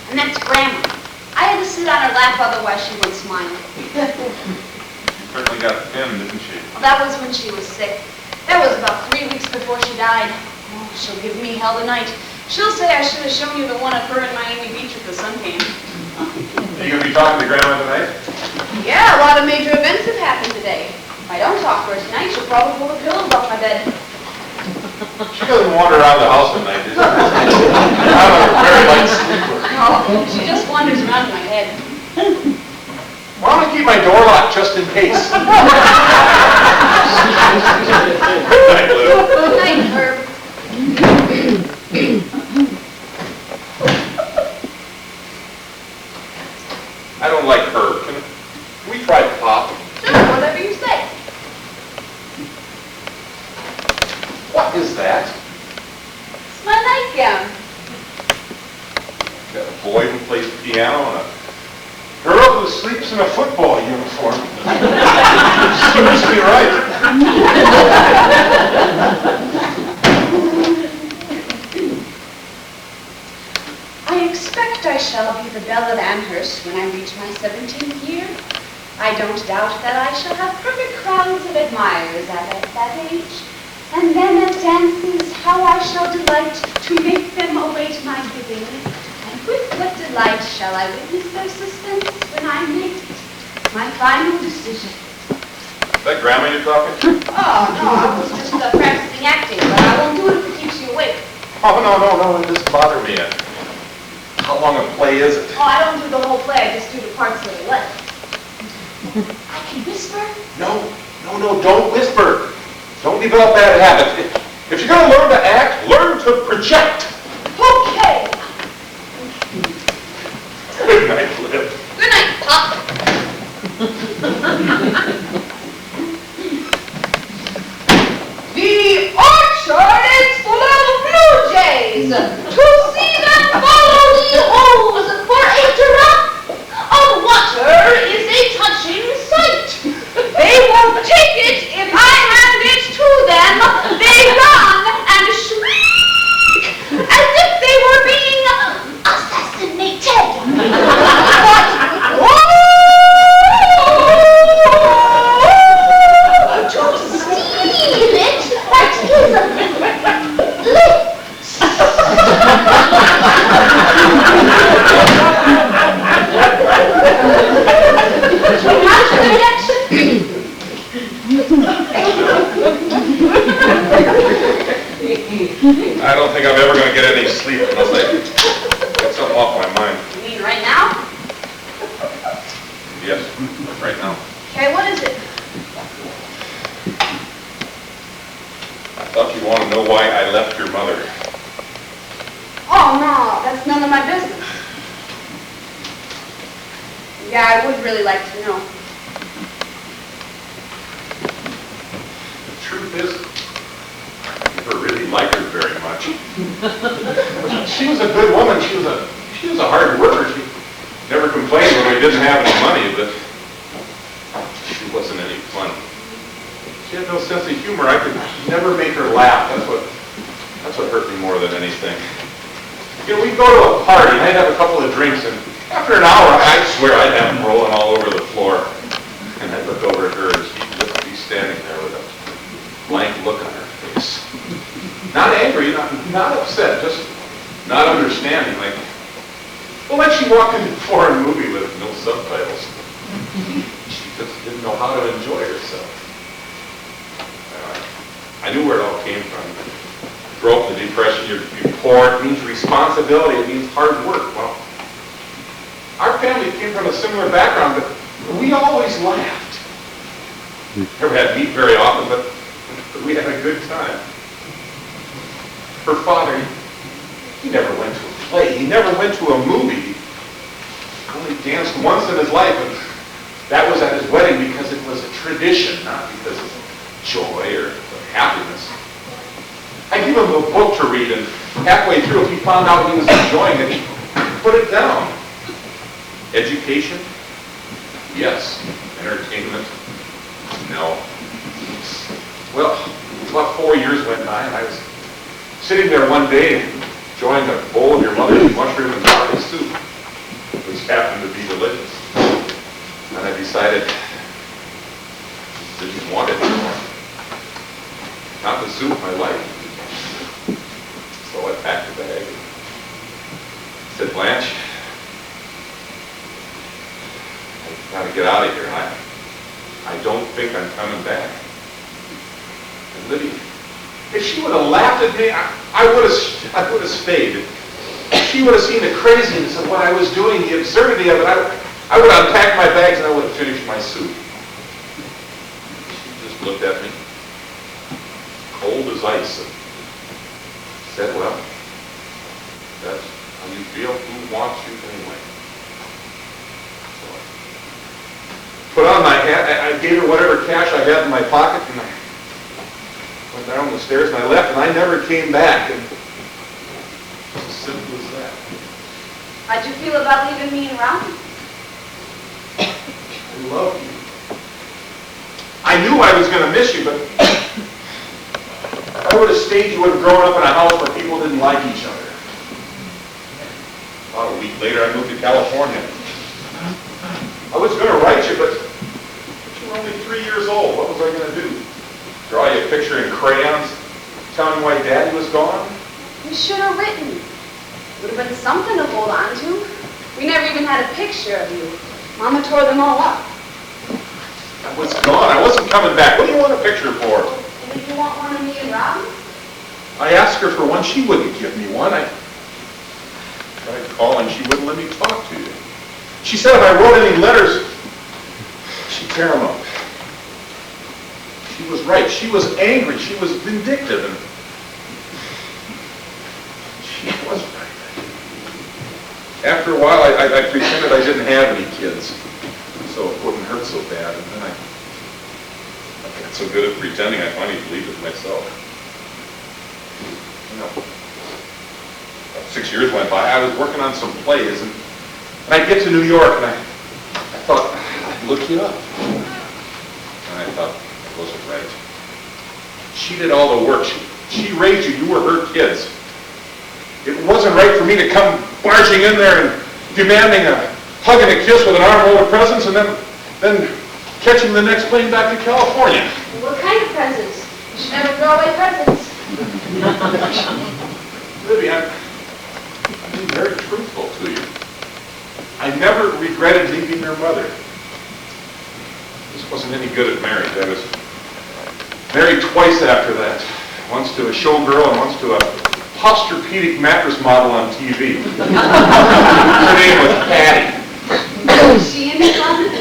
And that's Grandma. I had to sit on her lap, otherwise she wouldn't smile. She certainly got thin, didn't she? Well, that was when she was sick. That was about 3 weeks before she died. Oh, she'll give me hell tonight. She'll say I should have shown you the one of her in Miami Beach with the sun came. Are you going to be talking to Grandma tonight? Yeah, a lot of major events have happened today. If I don't talk to her tonight, she'll probably pull the pillows off my bed. She doesn't wander around the house at night, does she? I'm a very light sleeper. No, she just wanders around in my head. Well, I'm going to keep my door locked just in case. Good night, Lou. Good night, Herb. I don't like her. Can we try pop? Sure, whatever you say. What is that? It's my nightgown. Got a boy who plays piano and a girl who sleeps in a football uniform. Serves me right. I expect I shall be the belle of Amherst when I reach my 17th year. I don't doubt that I shall have perfect crowds of admirers at that age. And then at dances, how I shall delight to make them await my bidding. And with what delight shall I witness their suspense when I make my final decision. Is that Grandma you're talking to? Oh, no, I was just practicing acting, but I won't do it if it keeps you awake. Oh, no, it doesn't bother me. How long a play is it? Oh, I don't do the whole play, I just do the parts that are left. I can whisper. No, don't whisper. Don't develop bad habits. If you're going to learn to act, learn to project. Okay. Good night, Liv. Good night, Pop. The orchard is full of blue jays. To see them follow the hose for a drop of water is a touching sight. They won't take it if I hand it to them. They run and shriek as if they were being assassinated. But, to steal it, that is lips. all. That's none of my business. Yeah, I would really like to know. The truth is, I never really liked her very much. She was a good woman. She was a hard worker. She never complained when we didn't have any money, but she wasn't any fun. She had no sense of humor. I could never make her laugh. That's what hurt me more than anything. You know, we'd go to a party, and I'd have a couple of drinks, and after an hour, I swear I'd have them rolling all over the floor. And I'd look over at her, and she'd just be standing there with a blank look on her face. Not angry, not upset, just not understanding. Like she walked into a foreign movie with no subtitles. She just didn't know how to enjoy herself. I knew where it all came from. Grow up in the Depression, you're poor, it means responsibility, it means hard work. Well, our family came from a similar background, but we always laughed. Never had meat very often, but we had a good time. Her father, he never went to a play, he never went to a movie. He only danced once in his life, and that was at his wedding because it was a tradition, not because of joy or happiness. I gave him a book to read, and halfway through, if he found out he was enjoying it, he put it down. Education? Yes. Entertainment? No. Well, about 4 years went by, and I was sitting there one day enjoying a bowl of your mother's mushroom and barley soup, which happened to be delicious. And I decided I didn't want it anymore. Not the soup, my life. So I packed a bag and said, Blanche, I've got to get out of here. I don't think I'm coming back. And Libby, if she would have laughed at me, I would have stayed. If she would have seen the craziness of what I was doing, the absurdity of it, I would have unpacked my bags and I would have finished my soup. She just looked at me, cold as ice, and said, well, that's how you feel. Who wants you anyway? So I put on my hat. I gave her whatever cash I had in my pocket, and I went down the stairs, and I left, and I never came back. And it's as simple as that. How'd you feel about leaving me and Ronnie? I love you. I knew I was going to miss you, but if I would have stayed, you would have grown up in a house where people didn't like each other. About a week later, I moved to California. I was going to write you, but you were only 3 years old. What was I going to do? Draw you a picture in crayons, telling you why Daddy was gone? You should have written. Would have been something to hold on to. We never even had a picture of you. Mama tore them all up. I was gone. I wasn't coming back. What do you want a picture for? And did you want one of me and Robbie? I asked her for one. She wouldn't give me one. I tried calling. She wouldn't let me talk to you. She said if I wrote any letters, she'd tear them up. She was right. She was angry. She was vindictive. And she was right. After a while, I pretended I didn't have any kids, so it wouldn't hurt so bad. And then I got so good at pretending, I finally believed it myself. You know, about 6 years went by. I was working on some plays, and I'd get to New York, and I thought, I'd look you up. And I thought, it wasn't right. She did all the work. She raised you. You were her kids. It wasn't right for me to come barging in there and demanding a hug and a kiss with an armful of presents and then catching the next plane back to California. What kind of presents? You should never throw away presents. Libby, I'm being very truthful to you. I never regretted leaving your mother. This wasn't any good at marriage. I was married twice after that. Once to a showgirl and once to a posturepedic mattress model on TV. Her name was Patty. Was she in the closet?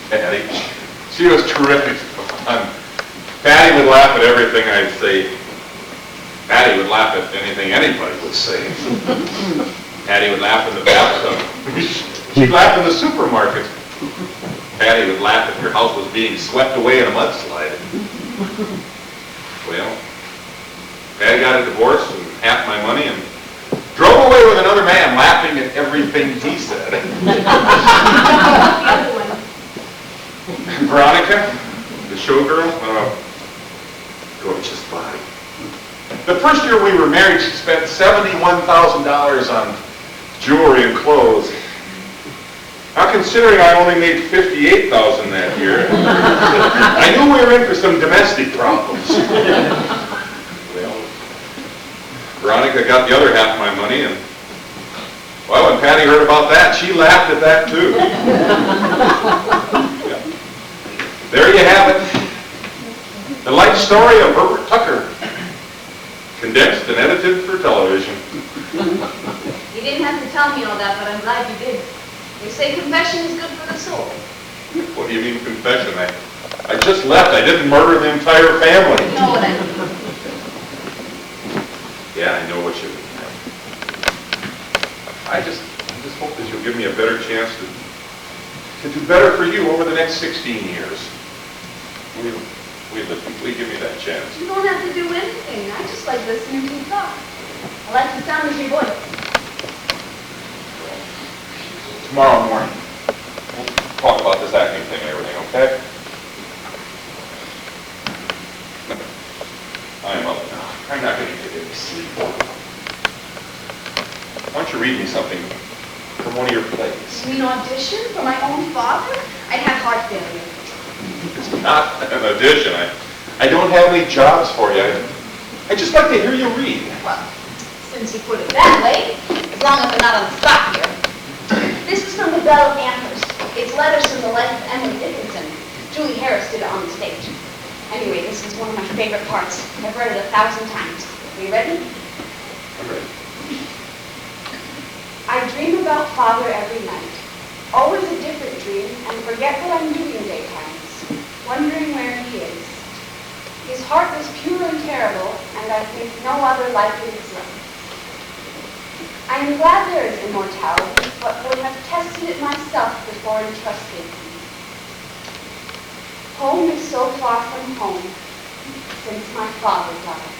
Patty. She was terrific. Patty would laugh at everything I'd say. Patty would laugh at anything anybody would say. Patty would laugh in the bathtub. She'd laugh in the supermarket. Patty would laugh if your house was being swept away in a mudslide. Well, Patty got a divorce and half my money and drove away with another man laughing at everything he said. Veronica, the showgirl, gorgeous body. The first year we were married, she spent $71,000 on jewelry and clothes. Now, considering I only made $58,000 that year, I knew we were in for some domestic problems. Well, Veronica got the other half of my money, and well, when Patty heard about that, she laughed at that too. Yeah. There you have it. The life story of Herbert Tucker, condensed and edited for television. You didn't have to tell me all that, but I'm glad you did. They say confession is good for the soul. What do you mean confession? I just left. I didn't murder the entire family. You know what I mean. Yeah, I know what you mean. I just hope that you'll give me a better chance to do better for you over the next 16 years. Will you give me that chance? You don't have to do anything. I just like listening to you talk. I like the sound of your voice. Tomorrow morning, we'll talk about this acting thing and everything, okay? I am up now. I'm not going to get any sleep. Why don't you read me something from one of your plays? You mean audition for my own father? I'd have heart failure. It's not an audition. I don't have any jobs for you. I just like to hear you read. Well, since you put it that way, as long as I'm not on the spot here. This is from the Bell of Amherst. It's letters from the life of Emily Dickinson. Julie Harris did it on the stage. Anyway, this is one of my favorite parts. I've read it 1,000 times. Are you ready? I'm ready. I dream about Father every night. Always a different dream, and forget what I'm doing daytimes, wondering where he is. His heart was pure and terrible, and I think no other like his love. I am glad there is immortality, but would have tested it myself before entrusting him. Home is so far from home since my father died.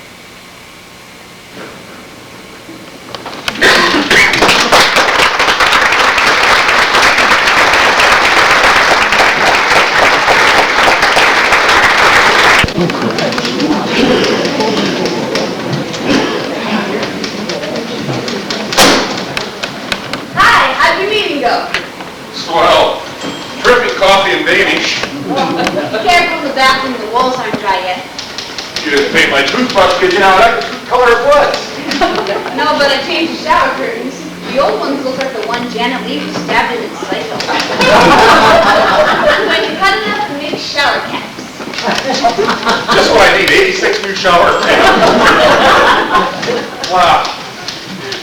Hi, how'd your meeting go? Swell. Terrific coffee and Danish. Be careful in the bathroom, the walls aren't dry yet. You didn't paint my toothbrush, did you? Now I like the color it was. No, but I changed the shower curtains. The old ones look like the one Janet Lee was stabbed in Psycho. When you cut it up, make shower caps. Just what I need, 86 new shower panels. Wow.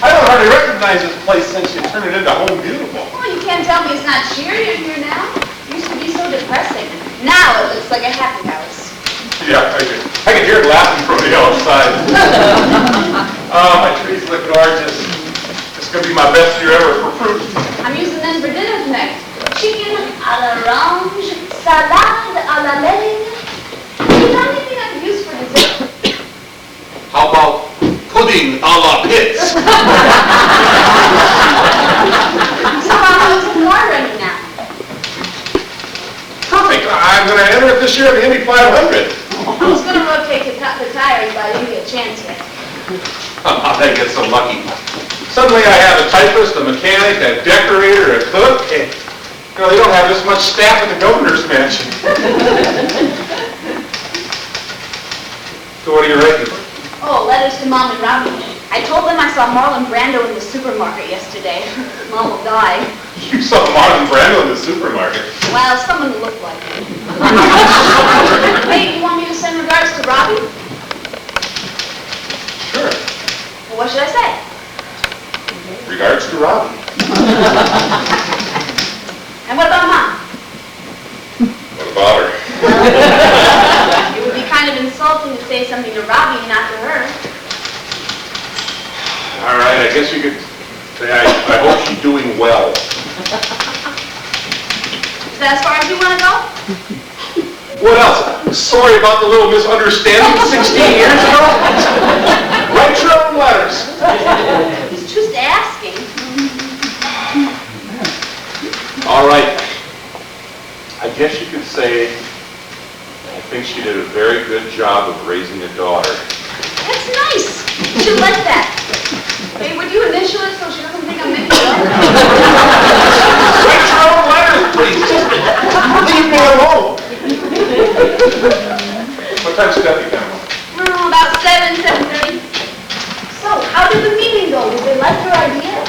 I don't hardly recognize this place since you turned it into Home Beautiful. Oh, you can't tell me it's not cheery in here now. It used to be so depressing. Now it looks like a happy house. Yeah, I can hear it laughing from the outside. Oh, my trees look gorgeous. It's going to be my best year ever for fruit. I'm using them for dinner tonight. Chicken à l'orange, salade à la lane. You got anything I can use for dessert? How about pudding a la Pitts? So how's the car running now? Perfect. I'm going to enter it this year in the Indy 500. I was going to rotate the tires, but I didn't get a chance yet. I get so lucky. Suddenly I have a typist, a mechanic, a decorator, a cook, and they don't have this much staff at the governor's mansion. So what are you writing? Oh, letters to Mom and Robbie. I told them I saw Marlon Brando in the supermarket yesterday. Mom will die. You saw Marlon Brando in the supermarket. Well, someone who looked like him. Hey, you want me to send regards to Robbie? Sure. Well, what should I say? Regards to Robbie. And what about Mom? What about her? It would be kind of insulting to say something to Robbie and not to her. right, I guess you could say, I hope she's doing well. Is that as far as you want to go? What else? Sorry about the little misunderstanding 16 years ago. Write your own letters. He's just asking. All right. I guess you could say, I think she did a very good job of raising a daughter. That's nice. She'll like that. Hey, would you initial it so she doesn't think I'm making it up? Write your own letters, please. Leave me alone. What time's Steffi coming home? About 7:30. So, how did the meeting go? Did they like your idea?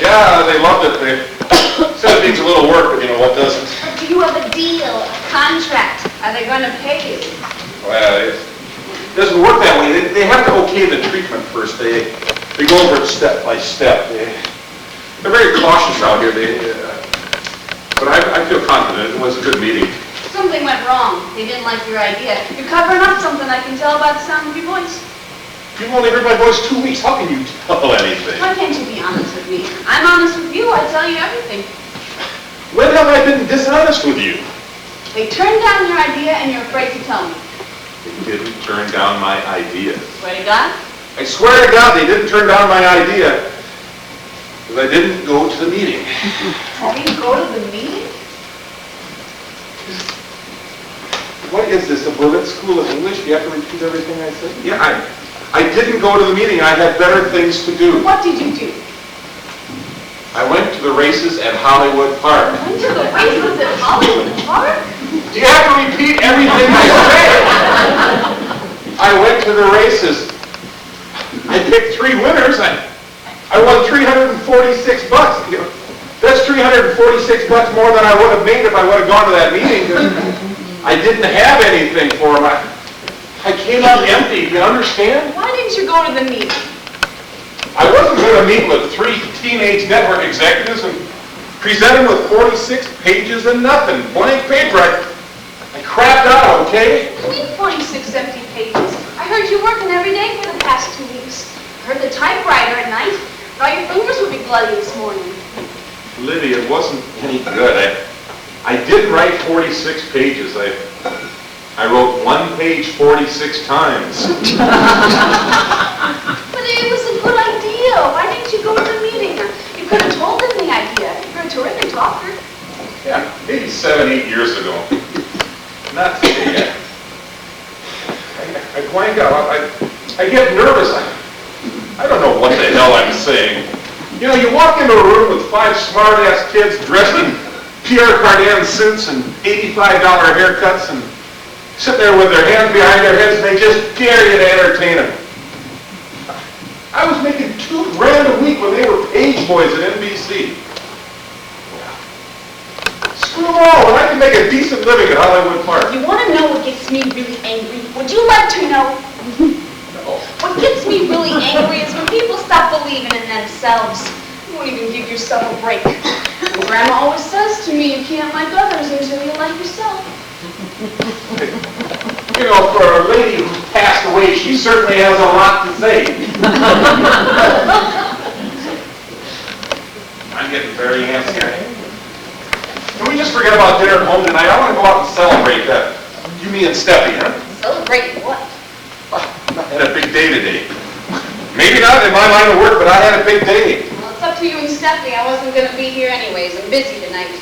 Yeah, they loved it. They said it needs a little work, but you know what doesn't? Do you have a deal, a contract? Are they going to pay you? Well, it doesn't work that way. They have to okay the treatment first. They go over it step by step. They're very cautious out here. But I feel confident. It was a good meeting. Something went wrong. They didn't like your idea. You're covering up something, I can tell by the sound of your voice. You've only heard my voice 2 weeks. How can you tell anything? Why can't you be honest with me? I'm honest with you. I tell you everything. When have I been dishonest with you? They turned down your idea and you're afraid to tell me. They didn't turn down my idea. Swear to God? I swear to God they didn't turn down my idea because I didn't go to the meeting. You didn't go to the meeting? What is this, a Berlitz School of English? Do you have to repeat everything I said? Yeah, I didn't go to the meeting. I had better things to do. What did you do? I went to the races at Hollywood Park. Went to the races at Hollywood Park? Do you have to repeat everything I said? I went to the races. I picked 3 winners. I won $346. You know, that's $346 more than I would have made if I would have gone to that meeting. I didn't have anything for them. I came out empty. Do you understand? Why didn't you go to the meeting? I wasn't going to meet with 3 teenage network executives and present them with 46 pages and nothing. Blank paper. I crapped out, okay? You need 46 empty pages. I heard you working every day for the past 2 weeks. I heard the typewriter at night. Thought your fingers would be bloody this morning. Liddy, it wasn't any good. I did write 46 pages. I wrote 1 page 46 times. But it was a good idea. Why didn't you go to the meeting? You could have told them the idea. You're a terrific talker. Yeah, maybe 7, 8 years ago. Not today yet. I blank out. I get nervous. I don't know what the hell I'm saying. You know, you walk into a room with 5 smart-ass kids dressed in Pierre Cardin suits and $85 haircuts and sit there with their hands behind their heads and they just dare you to entertain them. I was making $2 grand a week when they were page boys at NBC. Screw them all, and I can make a decent living at Hollywood Park. You want to know what gets me really angry? Would you like to know? No. What gets me really angry is when people stop believing in themselves. You won't even give yourself a break. Grandma always says to me, you can't like others until you like yourself. You know, for a lady who passed away, she certainly has a lot to say. I'm getting very antsy. Can we just forget about dinner at home tonight? I want to go out and celebrate that. You, me, and Steffi, huh? Celebrate what? I had a big day today. Maybe not in my line of work, but I had a big day. Well, it's up to you and Stephanie. I wasn't going to be here anyways. I'm busy tonight.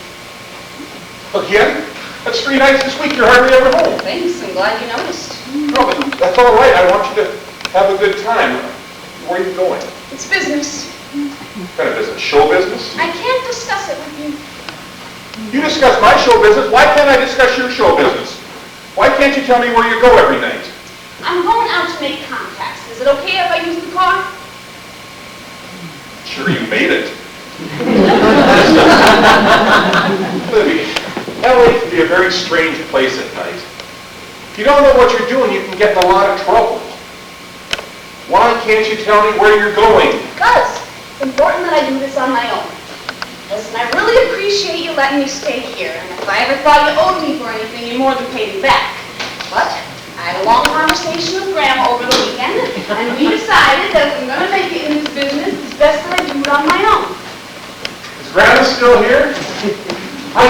Again? That's 3 nights this week. You're hardly ever home. Thanks. I'm glad you noticed. No, but that's all right. I want you to have a good time. Where are you going? It's business. What kind of business? Show business? I can't discuss it with you. You discuss my show business. Why can't I discuss your show business? Why can't you tell me where you go every night? I'm going out to make contacts. Is it okay if I use the car? Sure, you made it. Libby, LA can be a very strange place at night. If you don't know what you're doing, you can get in a lot of trouble. Why can't you tell me where you're going? Because it's important that I do this on my own. Listen, I really appreciate you letting me stay here, and if I ever thought you owed me for anything, you more than paid me back. But I had a long conversation with Grandma over the weekend, and we decided that if I'm going to make it in this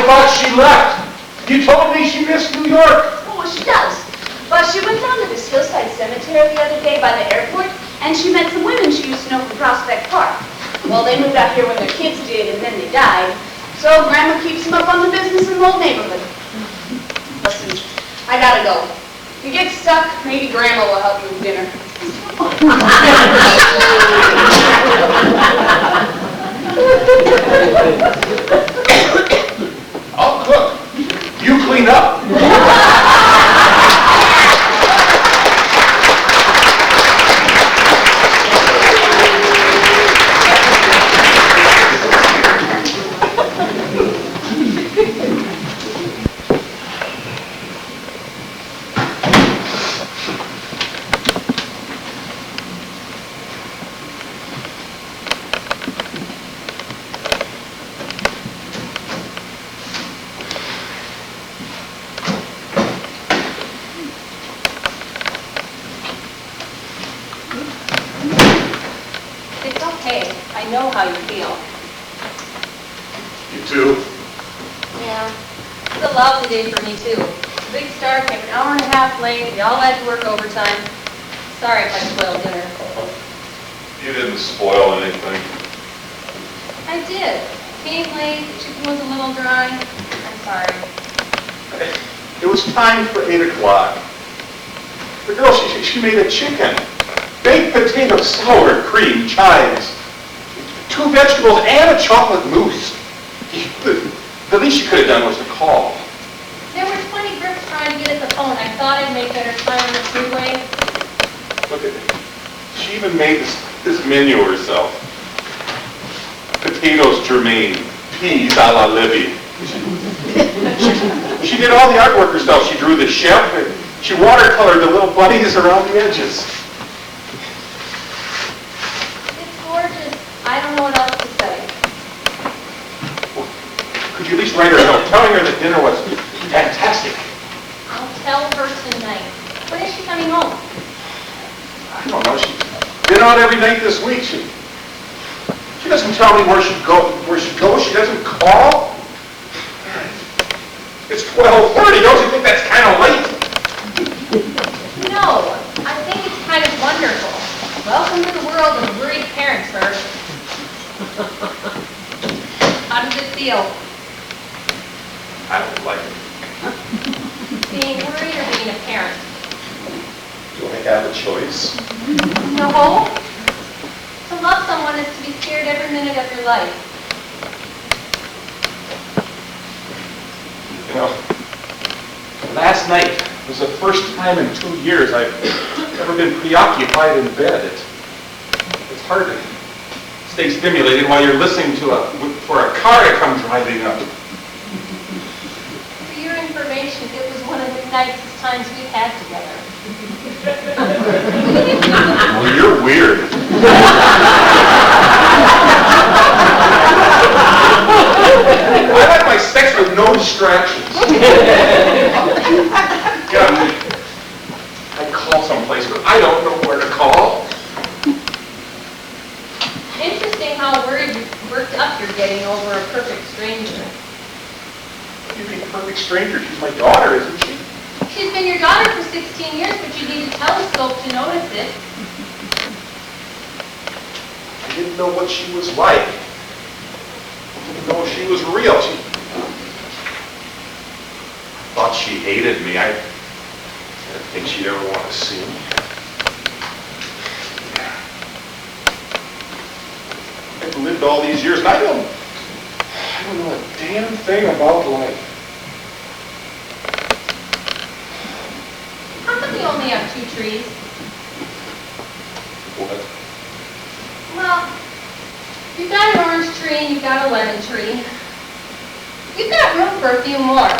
thought she left. You told me she missed New York. Oh, well, she does. But she went down to this hillside cemetery the other day by the airport, and she met some women she used to know from Prospect Park. Well, they moved out here when their kids did, and then they died. So Grandma keeps them up on the business in the old neighborhood. Listen, I gotta go. If you get stuck, maybe Grandma will help you with dinner. I'll cook. You clean up. It's okay. I know how you feel. You too? Yeah. It's a lovely day for me, too. The big star came an hour and a half late. We all had to work overtime. Sorry if I spoiled dinner. You didn't spoil anything. I did. Came late. The chicken was a little dry. I'm sorry. It was time for 8 o'clock. The girl, she made a chicken. Baked potato, sour cream, chives, 2 vegetables, and a chocolate mousse. The least you could have done was to call. There were 20 grips trying to get at the phone. I thought I'd make better time on the freeway. Look at it. She even made this menu herself. Potatoes germaine, peas a la Libby. She did all the artwork herself. She drew the chef. She watercolored the little bunnies around the edges. It's gorgeous. I don't know what else to say. Could you at least write her a note telling her that dinner was fantastic? I'll tell her tonight. When is she coming home? I don't know. She's been out every night this week. She doesn't tell me where she goes. She doesn't call. It's 12:30. Don't you think that's kind of late? No, I think it's kind of wonderful. Welcome to the world of worried parents, Bert. How does it feel? I don't like it. Being worried or being a parent? Do I have a choice? No. To love someone is to be scared every minute of your life. You know, last night was the first time in 2 years I've ever been preoccupied in bed. It's hard to stay stimulated while you're listening for a car to come driving up. For your information, it was one of the nicest times we've had together. Well, you're weird. I like my sex with no distractions. Yeah, I call someplace, but I don't know where to call. Interesting how worked up you're getting over a perfect stranger. You'd be a perfect stranger. She's my daughter, isn't she? She's been your daughter for 16 years, but you need a telescope to notice it. I didn't know what she was like. I didn't know if she was real. She thought she hated me. I didn't think she'd ever want to see me. I've lived all these years, and I don't know a damn thing about life. How come you only have 2 trees? What? Well, you've got an orange tree and you've got a lemon tree. You've got room for a few more.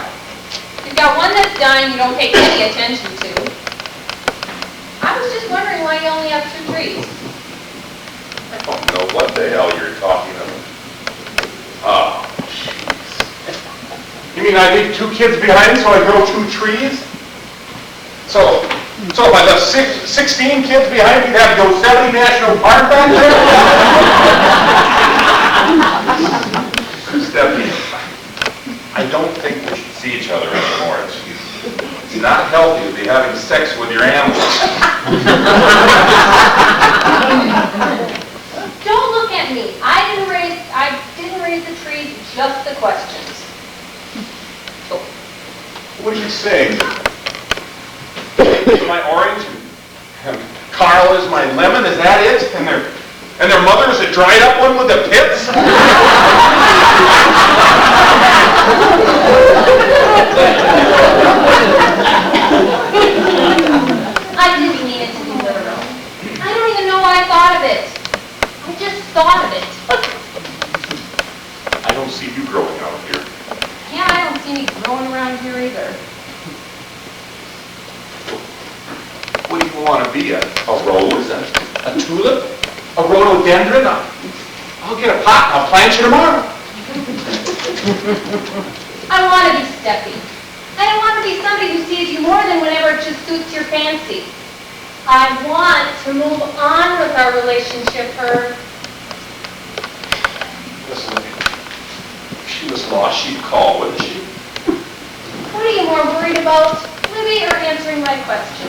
You've got one that's dying you don't pay any attention to. I was just wondering why you only have 2 trees. I don't know what the hell you're talking about. Oh, jeez. You mean I leave 2 kids behind so I grow 2 trees? So if I left 16 kids behind, we'd have Yosemite National Park back there? Stephanie, I don't just the questions. What are you saying? My orange and Carl is my lemon, is that it? And their mother is a dried up one with the pits? I didn't mean it to be literal. I don't even know why I thought of it. I just thought of it. I don't see you growing out here. Yeah, I don't see me growing around here either. What do you want to be? A rose? A tulip? A rhododendron? I'll get a pot and I'll plant you tomorrow. I want to be Steffi. I don't want to be somebody who sees you more than whenever it just suits your fancy. I want to move on with our relationship, Herb. Listen, if she was lost, she'd call, wouldn't she? What are you more worried about, Libby, or answering my question?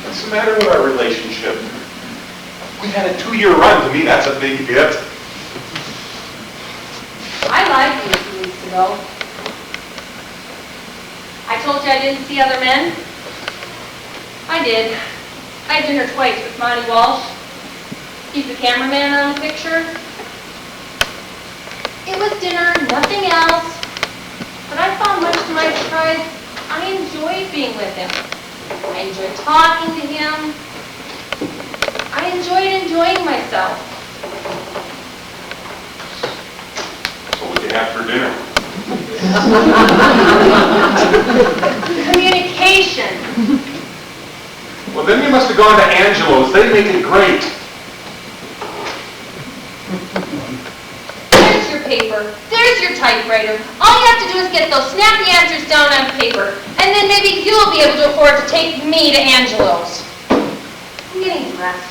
What's the matter with our relationship? We had a 2-year run. To me, that's a big hit. I lied to you a few weeks ago. I told you I didn't see other men. I did. I had dinner twice with Monty Walsh. He's the cameraman on the picture. It was dinner, nothing else. But I found, much to my surprise, I enjoyed being with him. I enjoyed talking to him. I enjoyed enjoying myself. So what did you have for dinner? Communication. Well, then you must have gone to Angelo's. They make it great. There's your paper. There's your typewriter. All you have to do is get those snappy answers down on paper, and then maybe you'll be able to afford to take me to Angelo's. I'm getting dressed.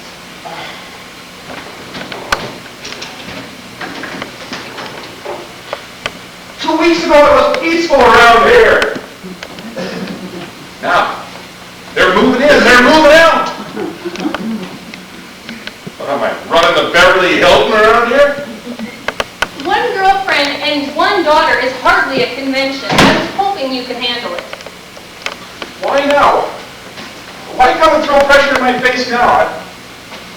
2 weeks ago, it was peaceful around here. Now, they're moving in, they're moving out. What am I, running the Beverly Hilton around here? One girlfriend and one daughter is hardly a convention. I was hoping you could handle it. Why now? Why come and throw pressure in my face now?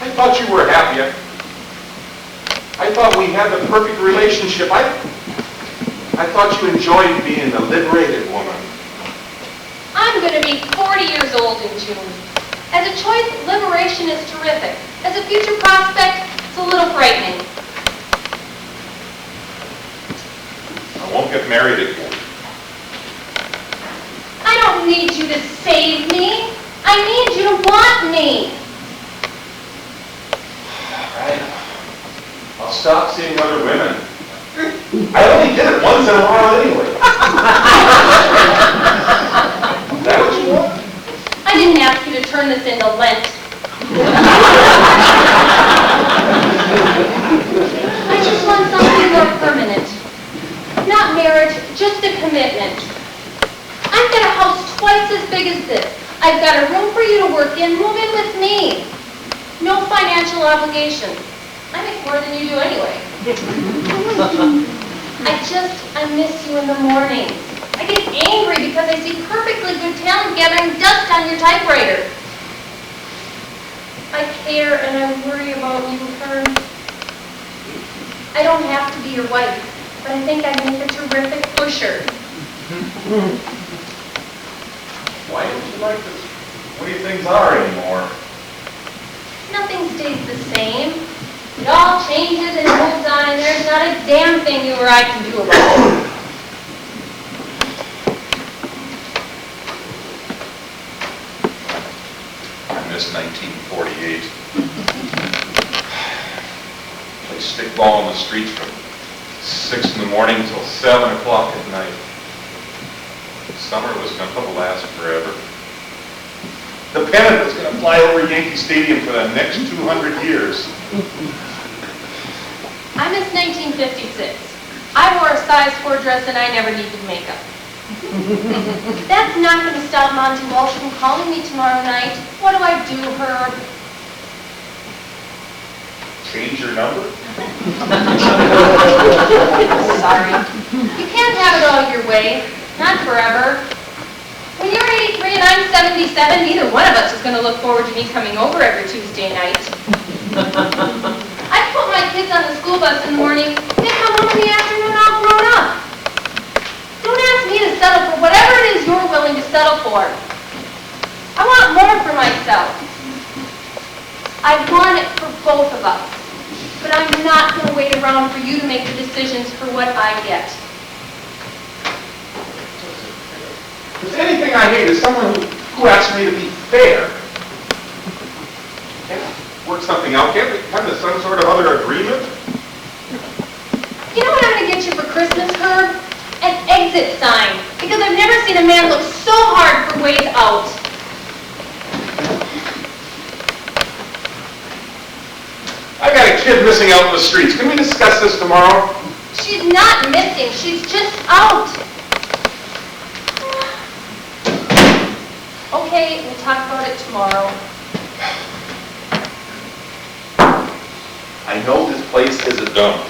I thought you were happy. I thought we had the perfect relationship. I thought you enjoyed being a liberated woman. I'm going to be 40 years old in June. As a choice, liberation is terrific. As a future prospect, it's a little frightening. I won't get married again. I don't need you to save me. I need you to want me. All right. I'll stop seeing other women. I only did it once in a while anyway. Is that what you want? I didn't ask you to turn this into Lent. I just want something more permanent. Not marriage, just a commitment. I've got a house twice as big as this. I've got a room for you to work in. Move in with me. No financial obligation. I make more than you do anyway. I miss you in the morning. I get angry because I see perfectly good talent gathering dust on your typewriter. I care and I worry about you, Herb. I don't have to be your wife, but I think I'd make a terrific pusher. Why don't you like this? What do you think are anymore? Nothing stays the same. It all changes and moves on, and there's not a damn thing you or I can do about it. I miss 1948. Play stickball in the streets from 6 in the morning till 7 o'clock at night. Summer was going to last forever. The pennant was going to fly over Yankee Stadium for the next 200 years. I miss 1956. I wore a size 4 dress and I never needed makeup. That's not going to stop Monty Walsh from calling me tomorrow night. What do I do, Herb? Change your number? Sorry. You can't have it all your way. Not forever. When you're 83 and I'm 77, neither one of us is going to look forward to me coming over every Tuesday night. I put my kids on the school bus in the morning, they come home in the afternoon all grown up. Don't ask me to settle for whatever it is you're willing to settle for. I want more for myself. I want it for both of us. But I'm not going to wait around for you to make the decisions for what I get. If there's anything I hate is someone who asks me to be fair. Can't we work something out? Can't we come to some sort of other agreement? You know what I'm going to get you for Christmas, Herb? An exit sign. Because I've never seen a man look so hard for ways out. I got a kid missing out in the streets. Can we discuss this tomorrow? She's not missing. She's just out. Okay, we'll talk about it tomorrow. I know this place is a dump.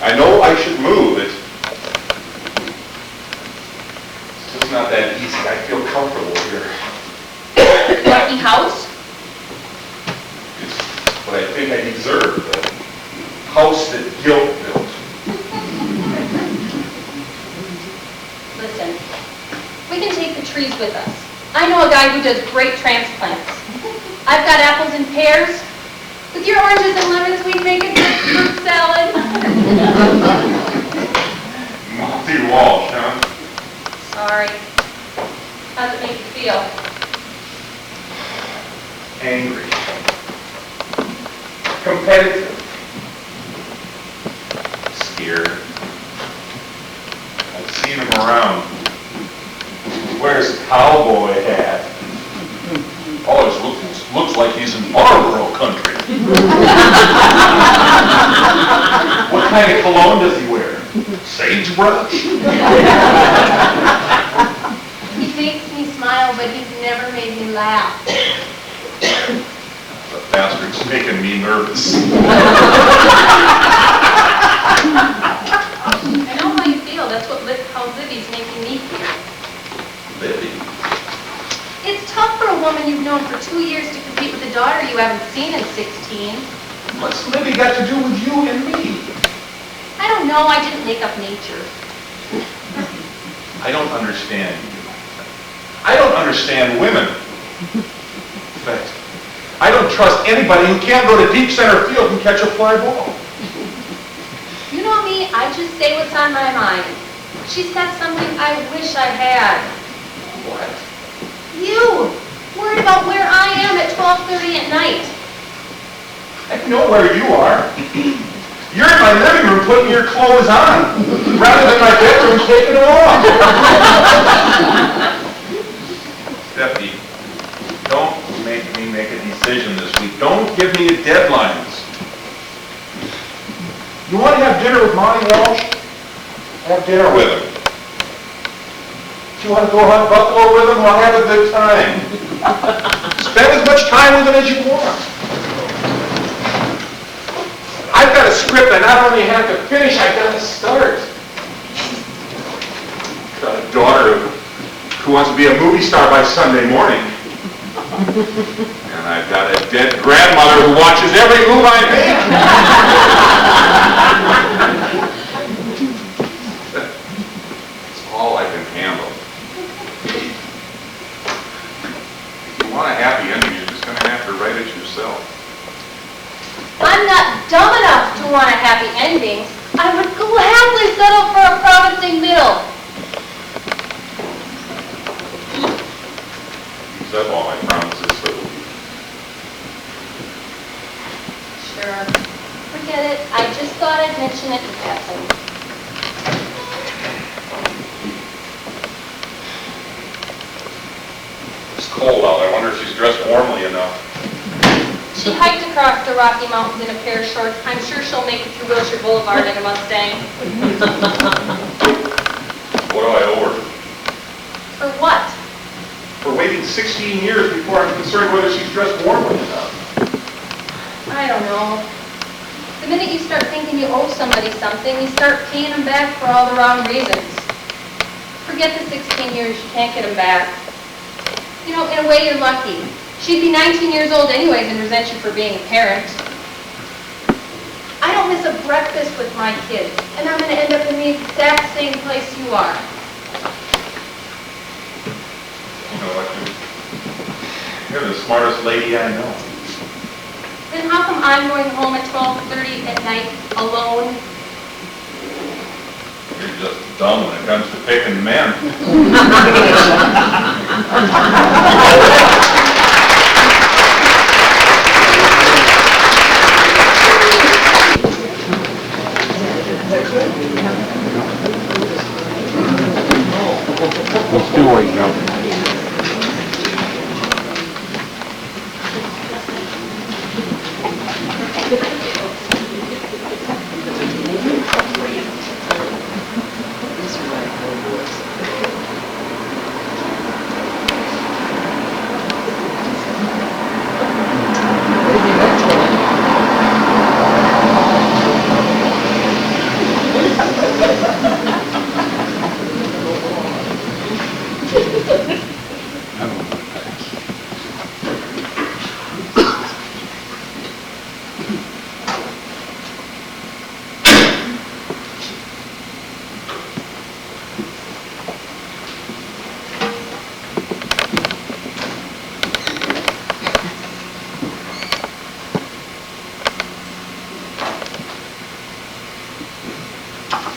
I know I should move it. It's just not that easy. I feel comfortable here. Lucky house? It's what I think I deserve. The house that guilt built. Listen, we can take the trees with us. I know a guy who does great transplants. I've got apples and pears. With your oranges and lemons, we'd make a good fruit salad. Multi-Walsh, huh? Sorry. How's it make you feel? Angry. Competitive. Scared. I've seen him around. Wears a cowboy hat. Always looks like he's in Marlboro country. What kind of cologne does he wear? Sagebrush? He makes me smile, but he's never made me laugh. The bastard's making me nervous. I know how you feel. That's how Libby's making me feel. Libby? It's tough for a woman you've known for 2 years to compete with a daughter you haven't seen in 16. What's Libby got to do with you and me? I don't know. I didn't make up nature. I don't understand you. I don't understand women. In fact, I don't trust anybody who can't go to deep center field and catch a fly ball. You know me, I just say what's on my mind. She's got something I wish I had. What? You! Worried about where I am at 12:30 at night. I know where you are. You're in my living room putting your clothes on, rather than my bedroom taking them off. Stephanie, don't make me make a decision this week. Don't give me deadlines. You want to have dinner with Monty Walsh? Have dinner with him. If you want to go hunt buffalo with him, we'll have a good time. Spend as much time with him as you want. I've got a script I not only have to finish, I've got to start. Got a daughter who wants to be a movie star by Sunday morning. And I've got a dead grandmother who watches every move I make. It's all I can handle. If you want a happy ending, you're just going to have to write it yourself. I'm not dumb enough to want a happy ending. I would gladly settle for a promising middle. Use up all my promises, so Sure. Forget it. I just thought I'd mention it in passing. it's cold out. I wonder if she's dressed warmly enough. She hiked across the Rocky Mountains in a pair of shorts. I'm sure she'll make it through Wilshire Boulevard in a Mustang. What do I owe her? For what? For waiting 16 years before I'm concerned whether she's dressed warmly enough. I don't know. The minute you start thinking you owe somebody something, you start paying them back for all the wrong reasons. Forget the 16 years, you can't get them back. You know, in a way, you're lucky. She'd be 19 years old anyways and resent you for being a parent. I don't miss a breakfast with my kids, and I'm going to end up in the exact same place you are. You know what? You're the smartest lady I know. Then how come I'm going home at 12:30 at night alone? You're just dumb when it comes to picking men. Let's do it now.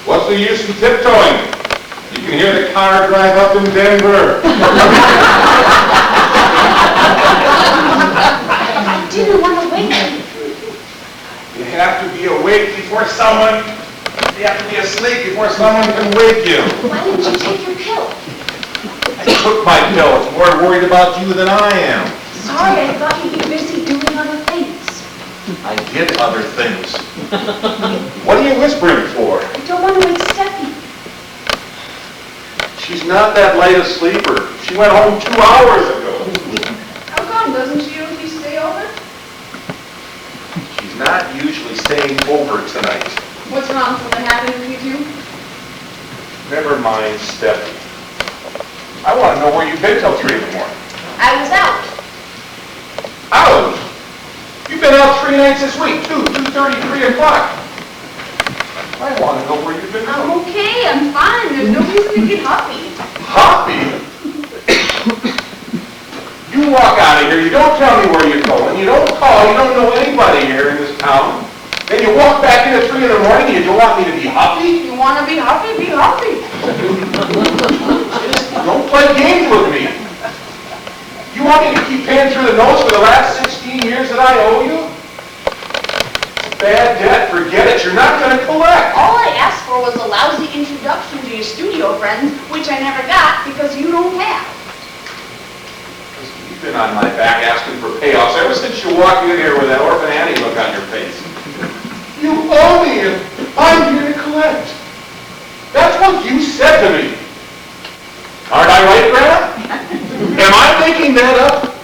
What's the use in tiptoeing? You can hear the car drive up in Denver. I didn't want to wake you. You have to be awake before someone, you have to be asleep before someone can wake you. Why didn't you take your pill? I took my pill. It's more worried about you than I am. Sorry, I thought you'd be busy doing other things. I did other things. What are you whispering for? I don't want to wake Steffi. She's not that light a sleeper. She went home 2 hours ago. How come? Doesn't she usually stay over? She's not usually staying over tonight. What's wrong? Something happened with you two? Never mind, Steffi. I want to know where you've been till 3 in the morning. I was out. Out? You've been out 3 nights this week, 2:30, 3 o'clock. I want to know where you've been. I'm okay. I'm fine. There's no reason to get huffy. Hoppy? You walk out of here, you don't tell me where you're going, you don't call, you don't know anybody here in this town. Then you walk back in at 3 in the morning and you don't want me to be huffy? You want to be huffy? Be huffy. Don't play games with me. You want me to keep paying through the nose for the last 16 years that I owe you? Bad debt, forget it, you're not going to collect. All I asked for was a lousy introduction to your studio friends, which I never got because you don't have. You've been on my back asking for payoffs ever since you walked in here with that Orphan Annie look on your face. You owe me and I'm here to collect. That's what you said to me. Aren't I right, Grandma? Am I making that up?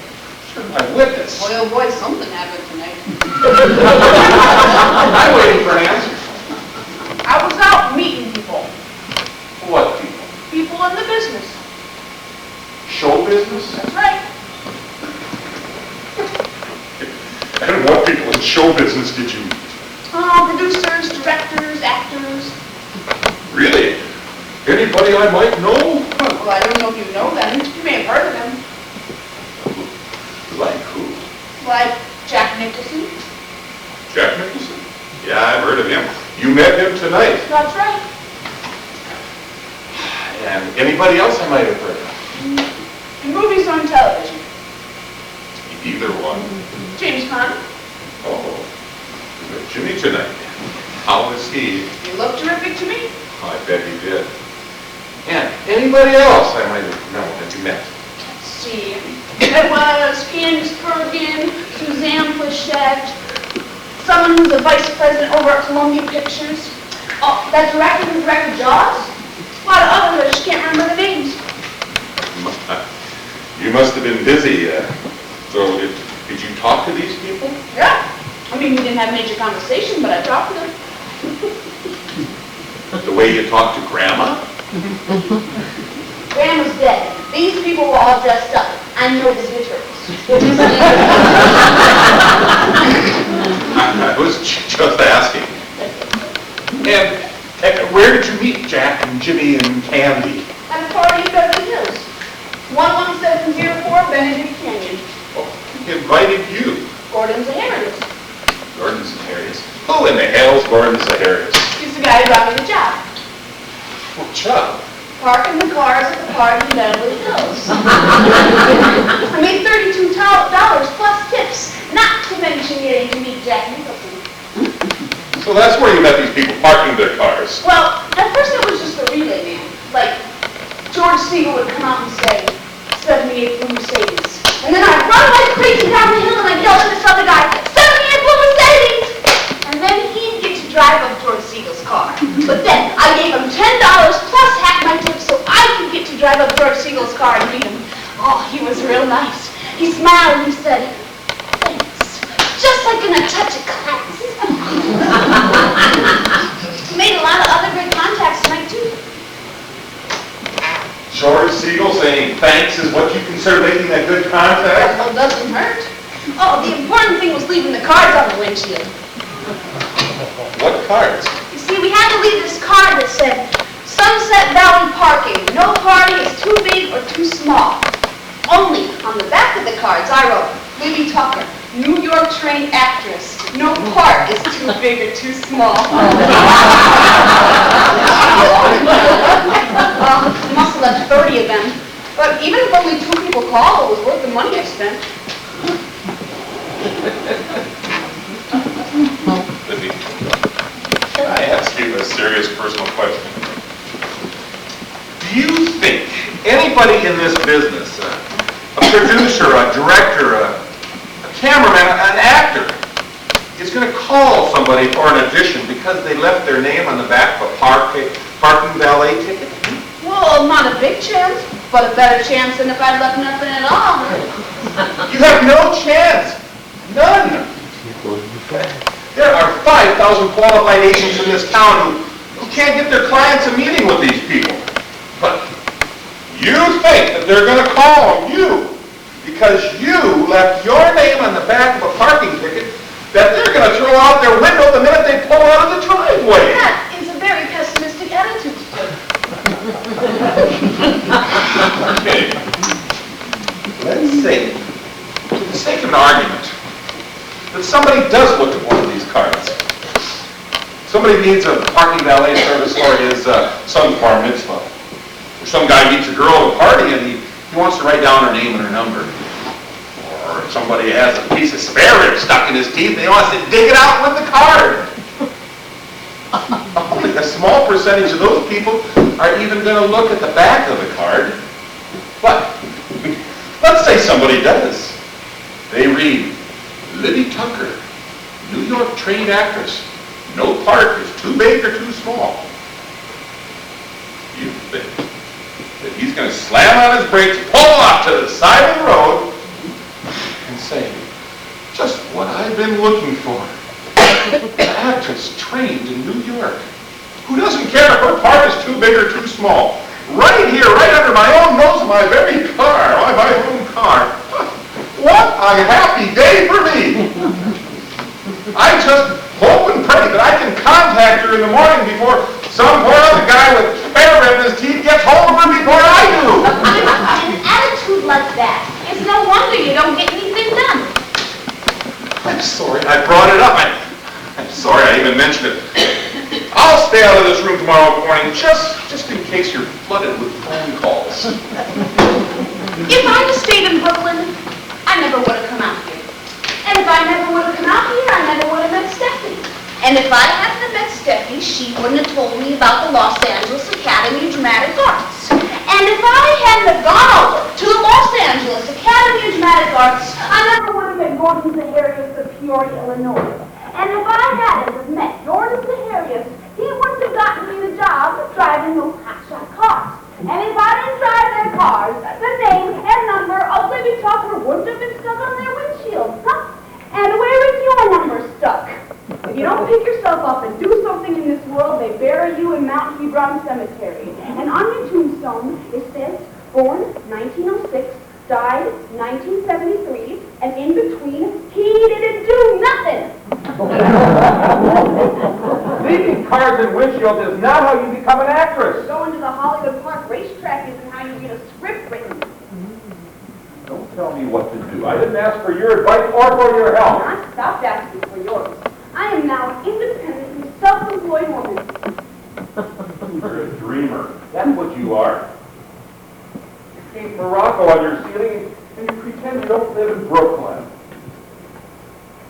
I witness. Boy, oh boy, something happened tonight. I'm waiting for an answer. I was out meeting people. What people? People in the business. Show business? That's right. And what people in show business did you meet? Producers, directors, actors. Really? Anybody I might know? Well, I don't know if you know them. You may have heard of them. Like who? Like Jack Nicholson. Jack Nicholson? Yeah, I've heard of him. You met him tonight. That's right. And anybody else I might have heard of? In movies or on television. Either one. James Conn. Oh, we met Jimmy tonight. How was he? You look terrific to me. I bet he did. And anybody else I might have known that you met? Let's see. It was Candice Bergen, Suzanne Plachette, someone who's a vice president over at Columbia Pictures. Oh, that director who directed Jaws? A lot of others, I just can't remember the names. You must have been busy. So did you talk to these people? Yeah. I mean, we didn't have major conversation, but I talked to them. The way you talk to Grandma? Grandma's dead. These people were all dressed up. I know the Turtles. I was just asking. And where did you meet Jack and Jimmy and Candy? At a party in Beverly Hills. 11704 Benton Canyon. Oh, he invited you. Gordon Zaharias. Gordon Zaharias. Who in the hell's Gordon Zaharias? He's the guy who got me the job. What job? Parking the cars at the party in Beverly Hills. I made $32 plus tips, not to mention getting to meet Jack Nicholson. So that's where you met these people parking their cars. Well, at first it was just a relay man. Like, George Siegel would come out and say, 78 Blue Mercedes. And then I'd run like crazy down the hill and I'd yell at this other guy, 78 Blue Mercedes! And then he'd get to drive up George Siegel's car. But then I gave him $10 plus half my tip so I could get to drive up George Siegel's car and meet him. Oh, he was real nice. He smiled and he said, thanks. Just like in a touch of class. Made a lot of other great contacts tonight, too. George Siegel saying thanks is what you consider making a good contact? Well, doesn't hurt. Oh, the important thing was leaving the cards on the windshield. What cards? You see, we had to leave this card that said, Sunset Valley Parking. No party is too big or too small. Only on the back of the cards I wrote, Libby Tucker, New York trained actress. No part is too big or too small. Must have left 30 of them. But even if only 2 people called, it was worth the money I spent. Libby, can I ask you a serious personal question? Do you think anybody in this business, a producer, a director, a cameraman, an actor, is going to call somebody for an audition because they left their name on the back of a parking valet ticket? Well, not a big chance, but a better chance than if I'd left nothing at all. You have no chance. None. There are 5,000 qualified agents in this town who can't get their clients a meeting with these people. But you think that they're going to call you because you left your name on the back of a parking ticket that they're going to throw out their window the minute they pull out of the driveway. That is a very pessimistic attitude. Okay. Let's say, for the sake of an argument, that somebody does look at one of these cards. Somebody needs a parking valet service for his son's bar mitzvah. Or some guy meets a girl at a party and he wants to write down her name and her number. Or somebody has a piece of spare rib stuck in his teeth and he wants to dig it out with the card. Only a small percentage of those people are even going to look at the back of the card. But let's say somebody does. They read, Libby Tucker, New York trained actress. No part is too big or too small. You think that he's going to slam on his brakes, pull off to the side of the road, and say, just what I've been looking for. An actress trained in New York, who doesn't care if her part is too big or too small. Right here, right under my own nose, my very car, my own car. What a happy day for me! I just hope and pray that I can contact her in the morning before some poor other guy with spare rib in his teeth gets hold of her before I do. An attitude like that, it's no wonder you don't get anything done. I'm sorry I brought it up. I'm sorry I even mentioned it. I'll stay out of this room tomorrow morning just in case you're flooded with phone calls. If I'd have stayed in Brooklyn, I never would have come out here. And if I never would have come out here, I never would have met Stephanie. And if I hadn't have met Stephanie, she wouldn't have told me about the Los Angeles Academy of Dramatic Arts. And if I hadn't have gone over to the Los Angeles Academy of Dramatic Arts, I never would have met Gordon Zaharias of Peoria, Illinois. And if I hadn't have met Gordon Zaharias, he wouldn't have gotten me the job of driving those hotshot cars. And if I didn't drive their cars, the name and number of Libby Tucker wouldn't have been stuck on their windshield. Huh? And where is your number stuck? you don't pick yourself up and do something in this world, they bury you in Mount Hebron Cemetery. And on your tombstone, it says, born 1906, died 1973, and in between, he didn't do nothing. Leaving cars and windshields is not how you become an actress. Going to the Hollywood Park racetrack isn't how you get a script written. Don't tell me what to do. I didn't ask for your advice or for your help. I stopped asking for yours. I am now an independent and self-employed woman. You're a dreamer. That's what you are. You paint Morocco on your ceiling and you pretend you don't live in Brooklyn.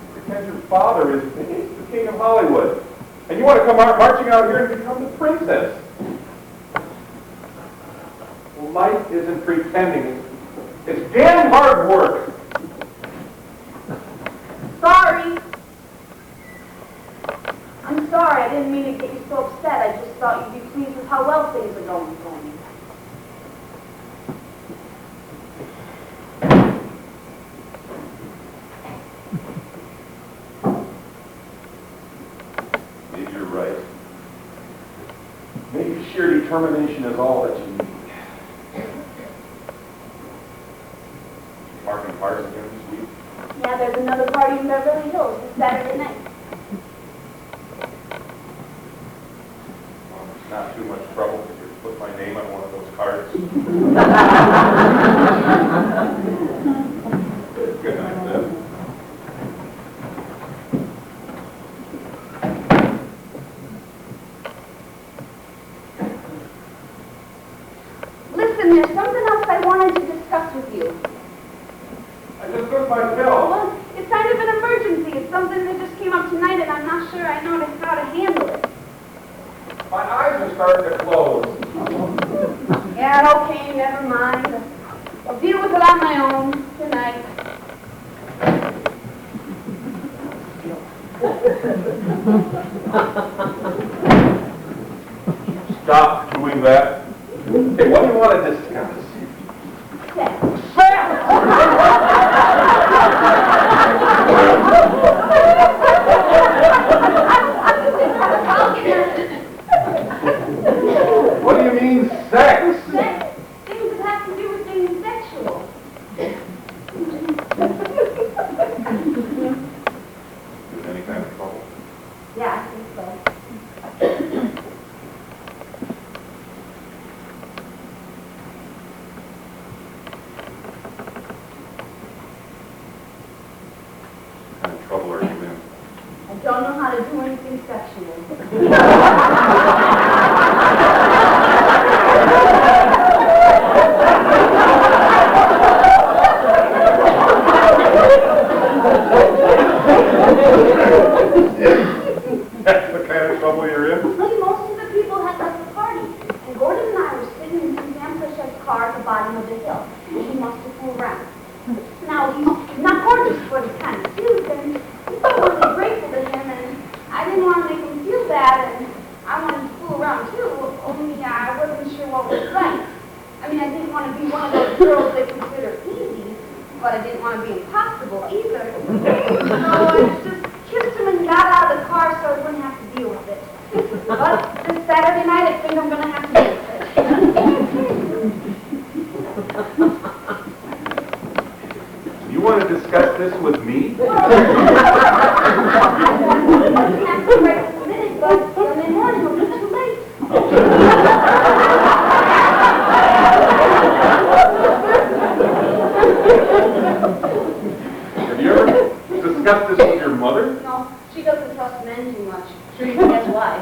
You pretend your father is the king of Hollywood. And you want to come out marching out here and become the princess. Well, life isn't pretending. It's damn hard work. Sorry. I'm sorry. I didn't mean to get you so upset. I just thought you'd be pleased with how well things are going for me. Maybe you're right. Maybe sheer determination is all that you need. Parking cars again this week. Yeah, there's another party in Beverly Hills this Saturday night. Well, it's not too much trouble if you put my name on one of those cards. Good night, Deb. Listen, there's something else I wanted to discuss with you. I just took my pill. Well, it's kind of an emergency. It's something that just came up tonight, and I'm not sure I know how to handle it. My eyes are starting to close. Yeah, okay, never mind. I'll deal with it on my own tonight. Stop doing that. Hey, what do you want to discuss? Sex. What do you mean, sex? Sex. Things that have to do with things sexual. Is any kind of trouble? Yeah, I think so. What kind of trouble are you in? I don't know how to do anything sexual. That's the kind of trouble you're in? See, most of the people had left the party, and Gordon and I were sitting in Suzanne Pritchett's car at the bottom of the hill, and he must have fooled around. Now, he's not gorgeous, but he's kind of cute, and I'm so really grateful to him, and I didn't want to make him feel bad, and I wanted to fool around too, only I wasn't sure what was right. I mean, I didn't want to be one of those girls they consider easy, but I didn't want to be impossible either. So I just kissed him and got out of the car so I wouldn't have to deal with it. But this Saturday night, I think I'm going to have to deal with it. You want to discuss this with me? I didn't have to right this minute, but Sunday morning will be too late. Have you ever discussed this with your mother? No, she doesn't trust men too much. Sure you can guess why.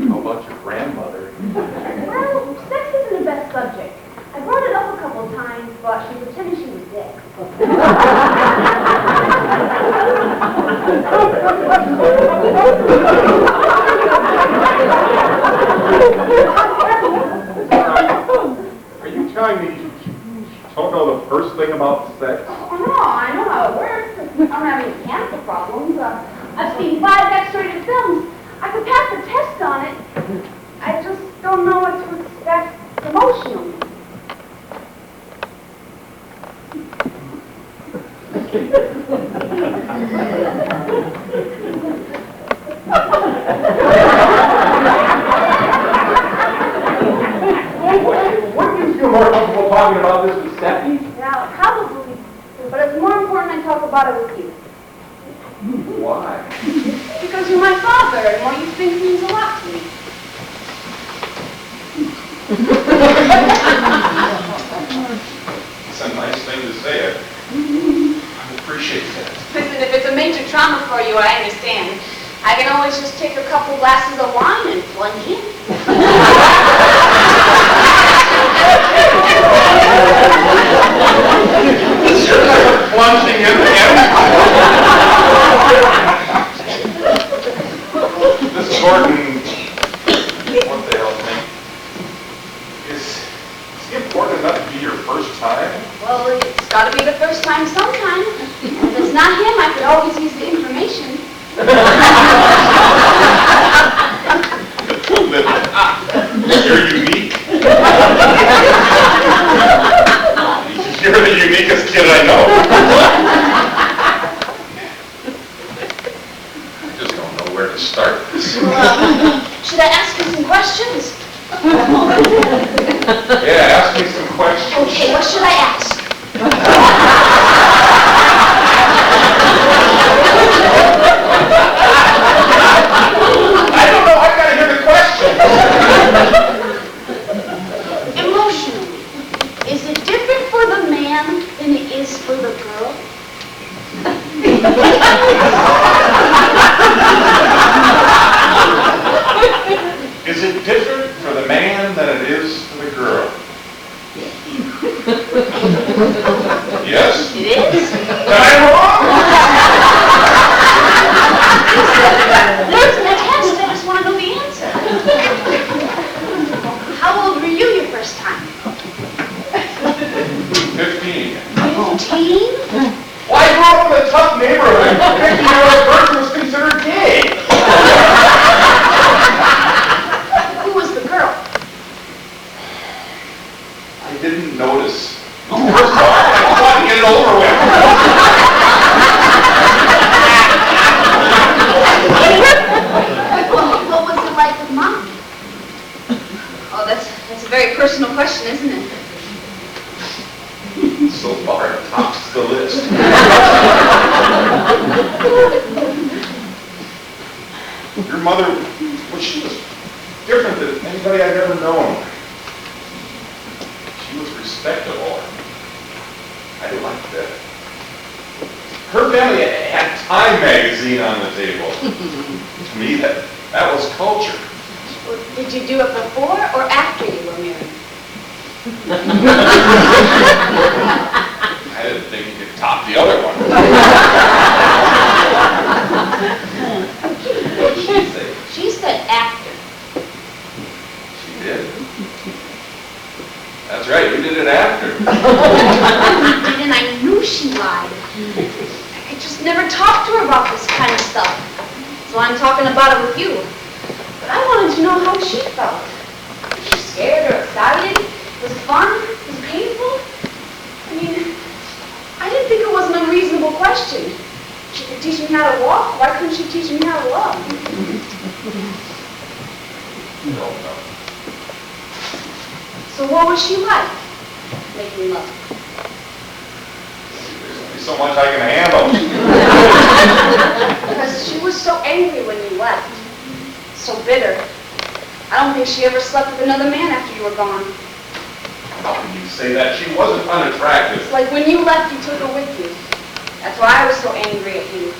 How about your grandmother? Well, sex isn't the best subject. I brought it up a couple of times, but she pretended she was dead. Are you telling me you don't know the first thing about sex? Oh, no, I know how it works. I don't have any cancer problems. I've seen 5 X-rated films. I could pass a test on it. I just don't know what to expect emotionally. Why? Because you're my father, and what you think means a lot to me. It's a nice thing to say. I appreciate that. Listen, if it's a major trauma for you, I understand. I can always just take a couple glasses of wine and plunge in. You're never plunging in him. Miss Gordon, what the hell thing? Is he important enough to be your first time? Well, it's got to be the first time sometime. If it's not him, I could always use the information. You're unique. You're the uniquest kid I know. I just don't know where to start this. Should I ask you some questions? Yeah, ask me some questions. Okay, what should I ask? I don't know, I've got to hear the question. Emotionally, is it different for the man than it is for the girl? Is it different for the man than it is for the girl? Yes? It is? Am I wrong? There's no test, I just want to know the answer. How old were you your first time? 15. 15? Well, I grew up in a tough neighborhood. 15-year-old person was considered gay. Who was the girl? I didn't notice. First of all, I just wanted to get it over with. What was it like with Mom? Oh, that's a very personal question, isn't it? So far, it tops the list. Your mother, well, she was different than anybody I've ever known. She was respectable. I liked that. Her family had Time magazine on the table. To me, that was culture. Well, did you do it before or after you were married? I didn't think you could top the other one. What did she say? She said after. She did. That's right, you did it after. And I knew she lied. I just never talked to her about this kind of stuff. So I'm talking about it with you. But I wanted to know how she felt. Was she scared or excited? Was it fun? Was it painful? I mean, I didn't think it was an unreasonable question. She could teach me how to walk. Why couldn't she teach me how to love? No. So what was she like? Making love. There's only so much I can handle. Because she was so angry when you left. So bitter. I don't think she ever slept with another man after you were gone. How can you say that? She wasn't unattractive. It's like when you left, you took her with you. That's why I was so angry at you.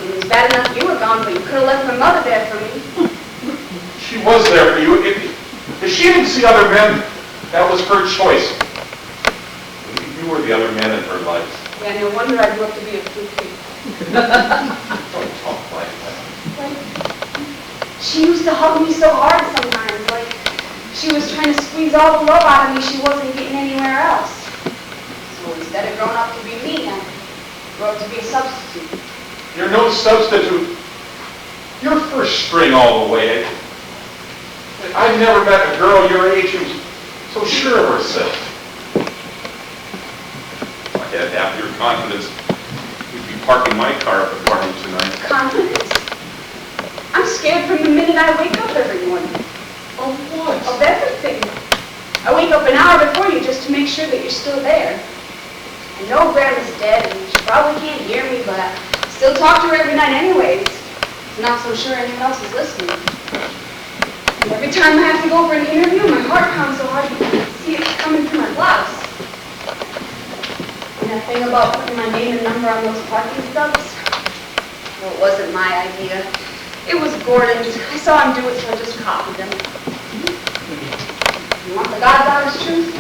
It was bad enough you were gone, but you could have left my mother there for me. She was there for you. If she didn't see other men, that was her choice. You were the other man in her life. Yeah, no wonder I grew up to be a fruitcake. Don't talk like that. She used to hug me so hard sometimes, like she was trying to squeeze all the love out of me she wasn't getting anywhere else. So instead of growing up to be me, I grew up to be a substitute. You're no substitute. You're first string all the way. I've never met a girl your age who's so sure of herself. If I had half your confidence, you'd be parking my car at the party tonight. Confidence? I'm scared from the minute I wake up every morning. Of what? Of everything. I wake up an hour before you just to make sure that you're still there. I know Grandma's dead and she probably can't hear me, but Still talk to her every night anyways. Not so sure anyone else is listening. And every time I have to go for an interview, my heart pounds so hard you can see it coming through my blouse. And that thing about putting my name and number on those parking stubs, well, it wasn't my idea. It was Gordon's. I saw him do it, so I just copied him. You want the God's honest truth?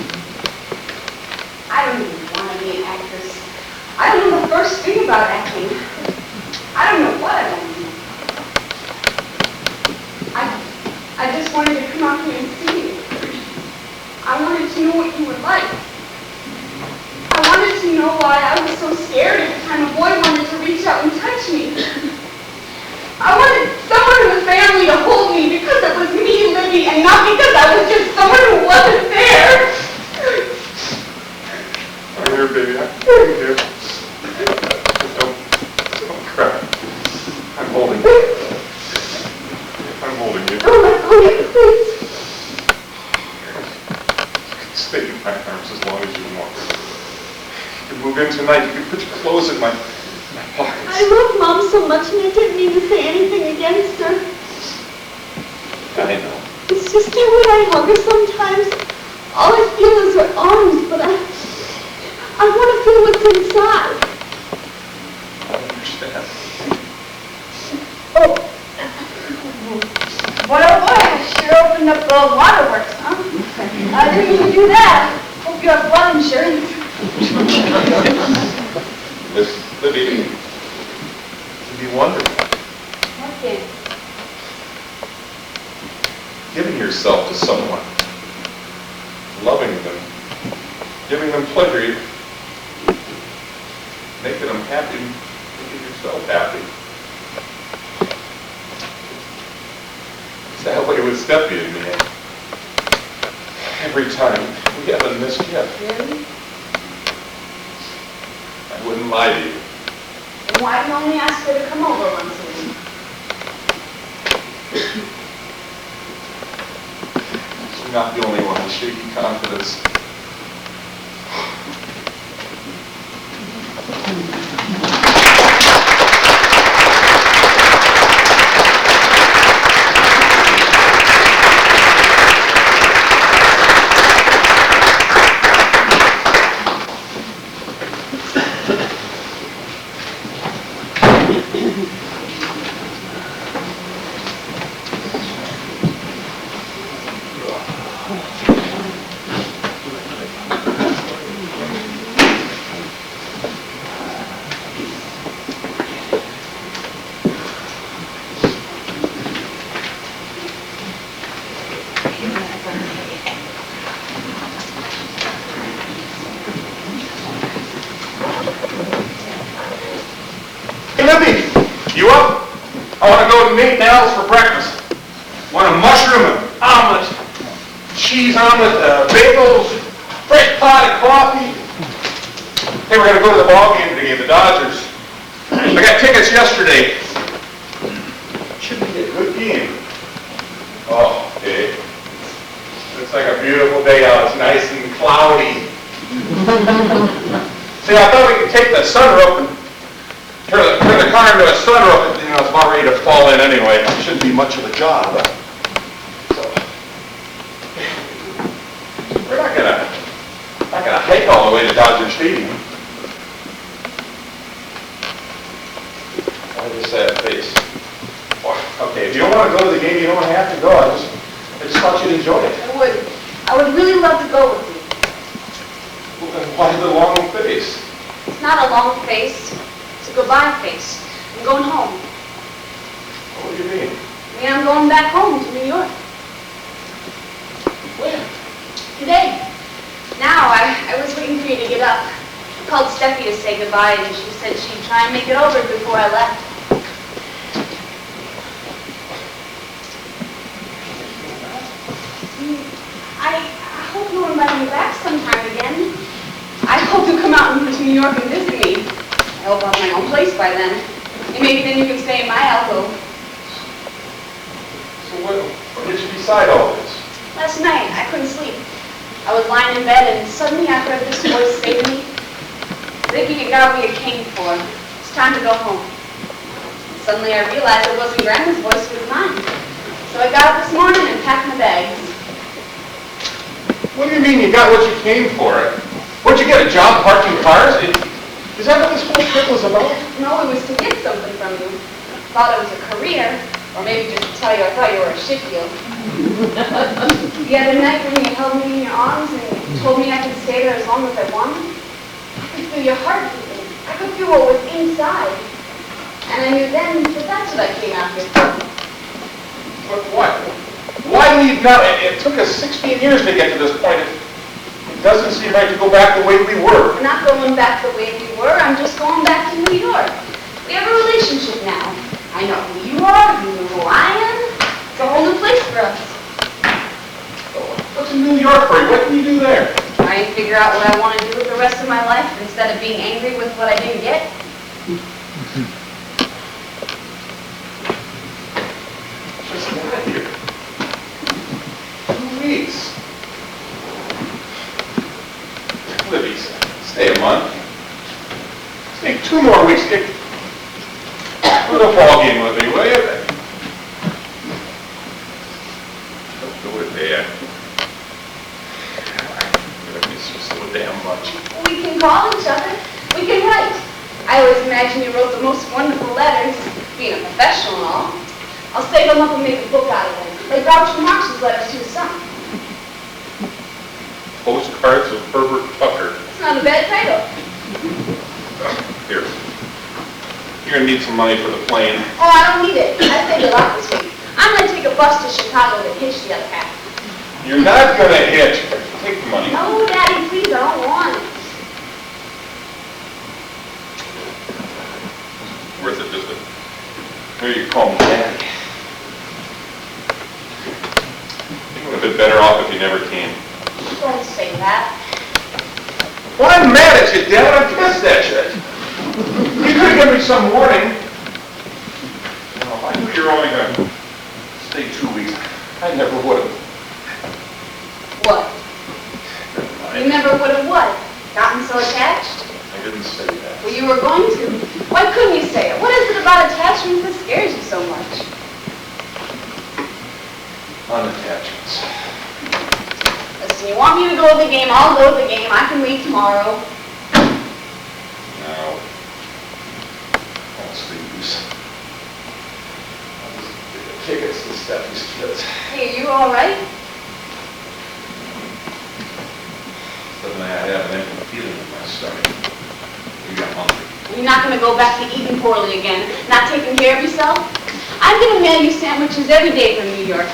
I don't even want to be an actress. I don't know the first thing about acting. I don't know what I want to do. I just wanted to come out here and see you. I wanted to know what you were like. I wanted to know why I was so scared every time a boy wanted to reach out and touch me. I wanted someone in the family to hold me because it was me, Libby, and not because I was just someone who wasn't there. I'm here, baby. I'm here. Don't cry. I'm holding you. I'm holding you. Oh, my God, please. Stay in my arms as long as you want. You can move in tonight. You can put your clothes in my pockets. I love Mom so much, and I didn't mean to say anything against her. I know. It's just that when I hug her sometimes, all I feel is her arms, but I want to feel what's inside. I understand. Oh. Boy, oh boy, I sure opened up those waterworks, huh? I didn't mean to do that. Hope you have flood insurance. Miss Libby, it'd be wonderful. Okay. Giving yourself to someone, loving them, giving them pleasure, making them happy, making yourself happy. It's that way with Steffi and me. Every time we have a missed gift. Really? I wouldn't lie to you. Then why do you only ask her to come over once a week? You're not the only one with shaky confidence. Libby, you up? I want to go to Nate and Al's for breakfast. Want a mushroom and omelet, cheese omelet, bagels, fresh pot of coffee. Hey, we're going to go to the ball game today, the Dodgers. I got tickets yesterday. Should be a good game. Oh, okay. Looks like a beautiful day out. It's nice and cloudy. See, I thought we could take the sunroof and turn the car into a sunroof. You know, it's about ready to fall in anyway. It shouldn't be much of a job. So, we're not gonna hike all the way to Dodger Stadium. Why this sad face? Okay, if you don't want to go to the game, you don't have to go. I just thought you'd enjoy it. I would really love to go with you. Well, then why the long face? It's not a long face. It's a goodbye face. I'm going home. What do you mean? I mean, I'm going back home to New York. When? Today. Now, I was waiting for you to get up. I called Steffi to say goodbye, and she said she'd try and make it over before I left. I hope you'll invite me back sometime again. I hope you'll come out to New York and visit me. I hope I'll have my own place by then. And maybe then you can stay in my alcove. So what did you decide all this? Last night, I couldn't sleep. I was lying in bed, and suddenly I heard this voice say to me, "Vicky, you got what you came for. It's time to go home." Suddenly I realized it wasn't Grandma's voice, it was mine. So I got up this morning and packed my bags. What do you mean you got what you came for? Where'd you get a job parking cars? Is that what this whole trip was about? No, it was to get something from you. Thought it was a career, or maybe just to tell you I thought you were a shit deal. The other night when you held me in your arms and told me I could stay there as long as I wanted, I could feel your heart beating. I could feel what was inside. And I knew then that that's what I came after. But what? Why leave now? It took us 16 years to get to this point. It doesn't seem right to go back the way we were. We're not going back the way we were. I'm just going back to New York. We have a relationship now. I know who you are, you know who I am. It's a whole new place for us. What's in New York for you? What can you do there? Trying to figure out what I want to do with the rest of my life instead of being angry with what I didn't get. Just got here. 2 weeks. Libby said, stay a month. Stay 2 more weeks. Go to the ball game with me, will you? Don't do it there. It's just so damn much. We can call each other. We can write. I always imagine you wrote the most wonderful letters, being a professional and all. I'll save them up and make a book out of them, like Groucho Marx's letters to his son. Postcards of Herbert Tucker. It's not a bad title. Here. You're gonna need some money for the plane. Oh, I don't need it. I saved a lot this week. I'm going to take a bus to Chicago to hitch the other half. You're not gonna hitch. Take the money. No, Daddy, please, I don't want it. Worth it just to hear you call me Daddy. You would have been better off if you never came. Don't say that. Well, I'm mad at you, Dad. I'm pissed at you. You could have given me some warning. If I knew you were only going to stay 2 weeks, I never would have. What? Never mind. You never would have what? Gotten so attached? I didn't say that. Well, you were going to. Why couldn't you say it? What is it about attachments that scares you so much? Unattachments. Listen, you want me to go to the game, I'll go to the game. I can leave tomorrow. No. What's the use? I'll just get the tickets to Steffi's kids. Hey, are you all right? Suddenly I have an empty feeling in my stomach. You got hungry. You're not going to go back to eating poorly again, not taking care of yourself? I'm going to mail you sandwiches every day from New York.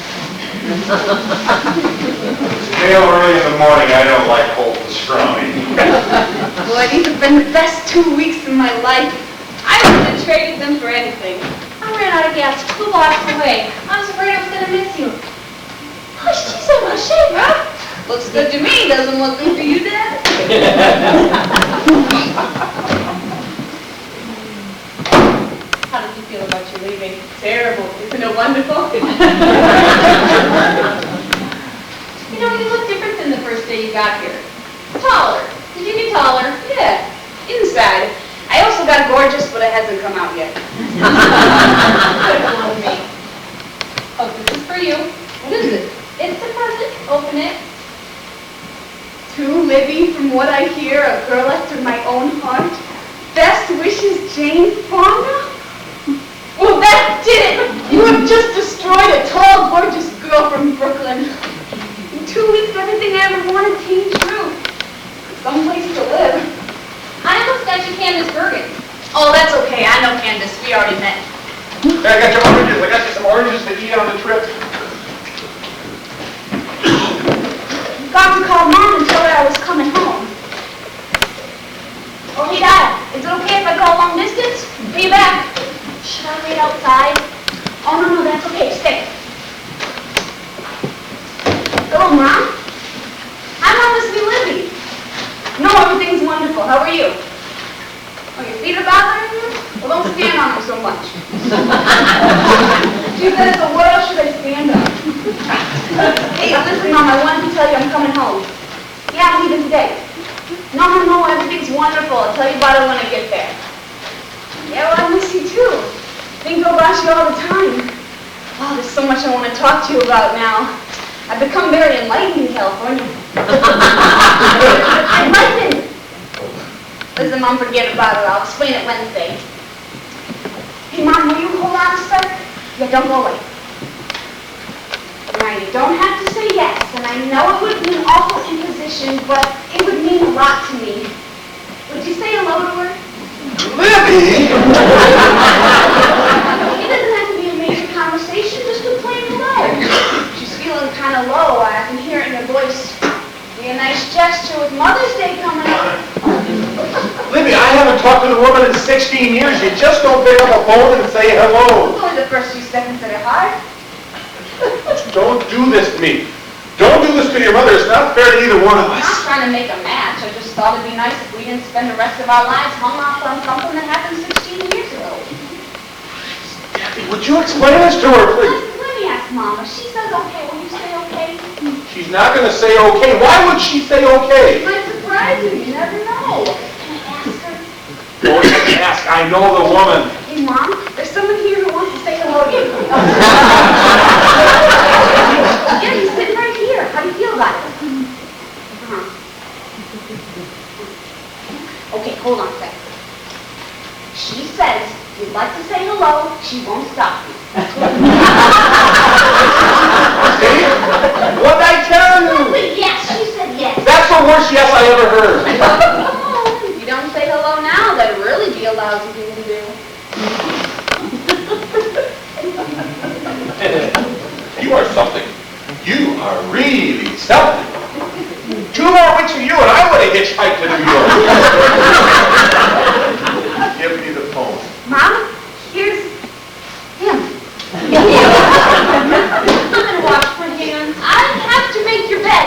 Mail early in the morning, I don't like cold pastrami. Boy, these have been the best 2 weeks of my life. I wouldn't have traded them for anything. I ran out of gas 2 blocks away. I was afraid I was going to miss you. Hush, she's in my shape, huh? Looks good to me. Doesn't look good for you, Dad? How did you feel about you leaving? Terrible. Isn't it wonderful? You know, you look different than the first day you got here. Taller. Did you get taller? Yeah. Inside. I also got gorgeous, but it hasn't come out yet. On me. Oh, this is for you. What is it? It's a present. Open it. To Libby, from what I hear, a girl after my own heart. Best wishes, Jane Fonda? Well, that did it! You have just destroyed a tall, gorgeous girl from Brooklyn. In 2 weeks, everything I ever wanted came true. Someplace to live. I almost got you Candace Bergen. Oh, that's okay. I know Candace. We already met. Hey, I got you oranges. I got you some oranges to eat on the trip. Doctor called Mom and told her I was coming home. Oh, hey, Dad. Is it okay if I go long distance? Be back. Should I wait outside? Oh, no, that's okay. Stay. Hello, Mom. I'm on with Libby. No, everything's wonderful. How are you? Oh, your feet are bothering you? Well, don't stand on them so much. She said, so what else should I stand on? Hey, listen, Mom, I wanted to tell you I'm coming home. Yeah, I'm leaving today. No, everything's wonderful. I'll tell you about it when I get there. Yeah, well, I miss you too. Think about you all the time. Oh, there's so much I want to talk to you about now. I've become very enlightened in California. I'm Benton. Listen, Mom, forget about it. I'll explain it Wednesday. Hey, Mom, will you hold on a sec? Yeah, don't go away. Now, you don't have to say yes, and I know it would be an awful imposition, but it would mean a lot to me. Would you say hello to her? Libby! It doesn't have to be a major conversation, just a plain hello. She's feeling kind of low. I can hear it in her voice. Be a nice gesture with Mother's Day coming up. Libby, I haven't talked to the woman in 16 years. You just don't pick up a phone and say hello. It's only the first few seconds that are hard. Don't do this to me. Don't do this to your mother. It's not fair to either one of I'm us. not trying to make a match. I just thought it'd be nice if we didn't spend the rest of our lives hung up on something that happened 16 years ago. Debbie, would you explain this to her, please? Let me ask Mom. If she says okay, will you say okay? She's not going to say okay. Why would she say okay? It might surprise you. You never know. Can I ask her? Go ahead and ask. I know the woman. Hey, Mom, there's someone here who wants to say hello to you. Yeah, he's sitting right here. How do you feel about it? Okay, hold on a second. She says you'd like to say hello. She won't stop you. See? What'd I tell you? Wait, yes, she said yes. That's the worst yes I ever heard. Oh, if you don't say hello now, that'd really be a lousy thing to do. You are something. You are really something. 2 more weeks of you and I would have hitchhiked to New York. Give me the phone. Mom, here's him. I'm gonna wash my hands. I have to make your bed.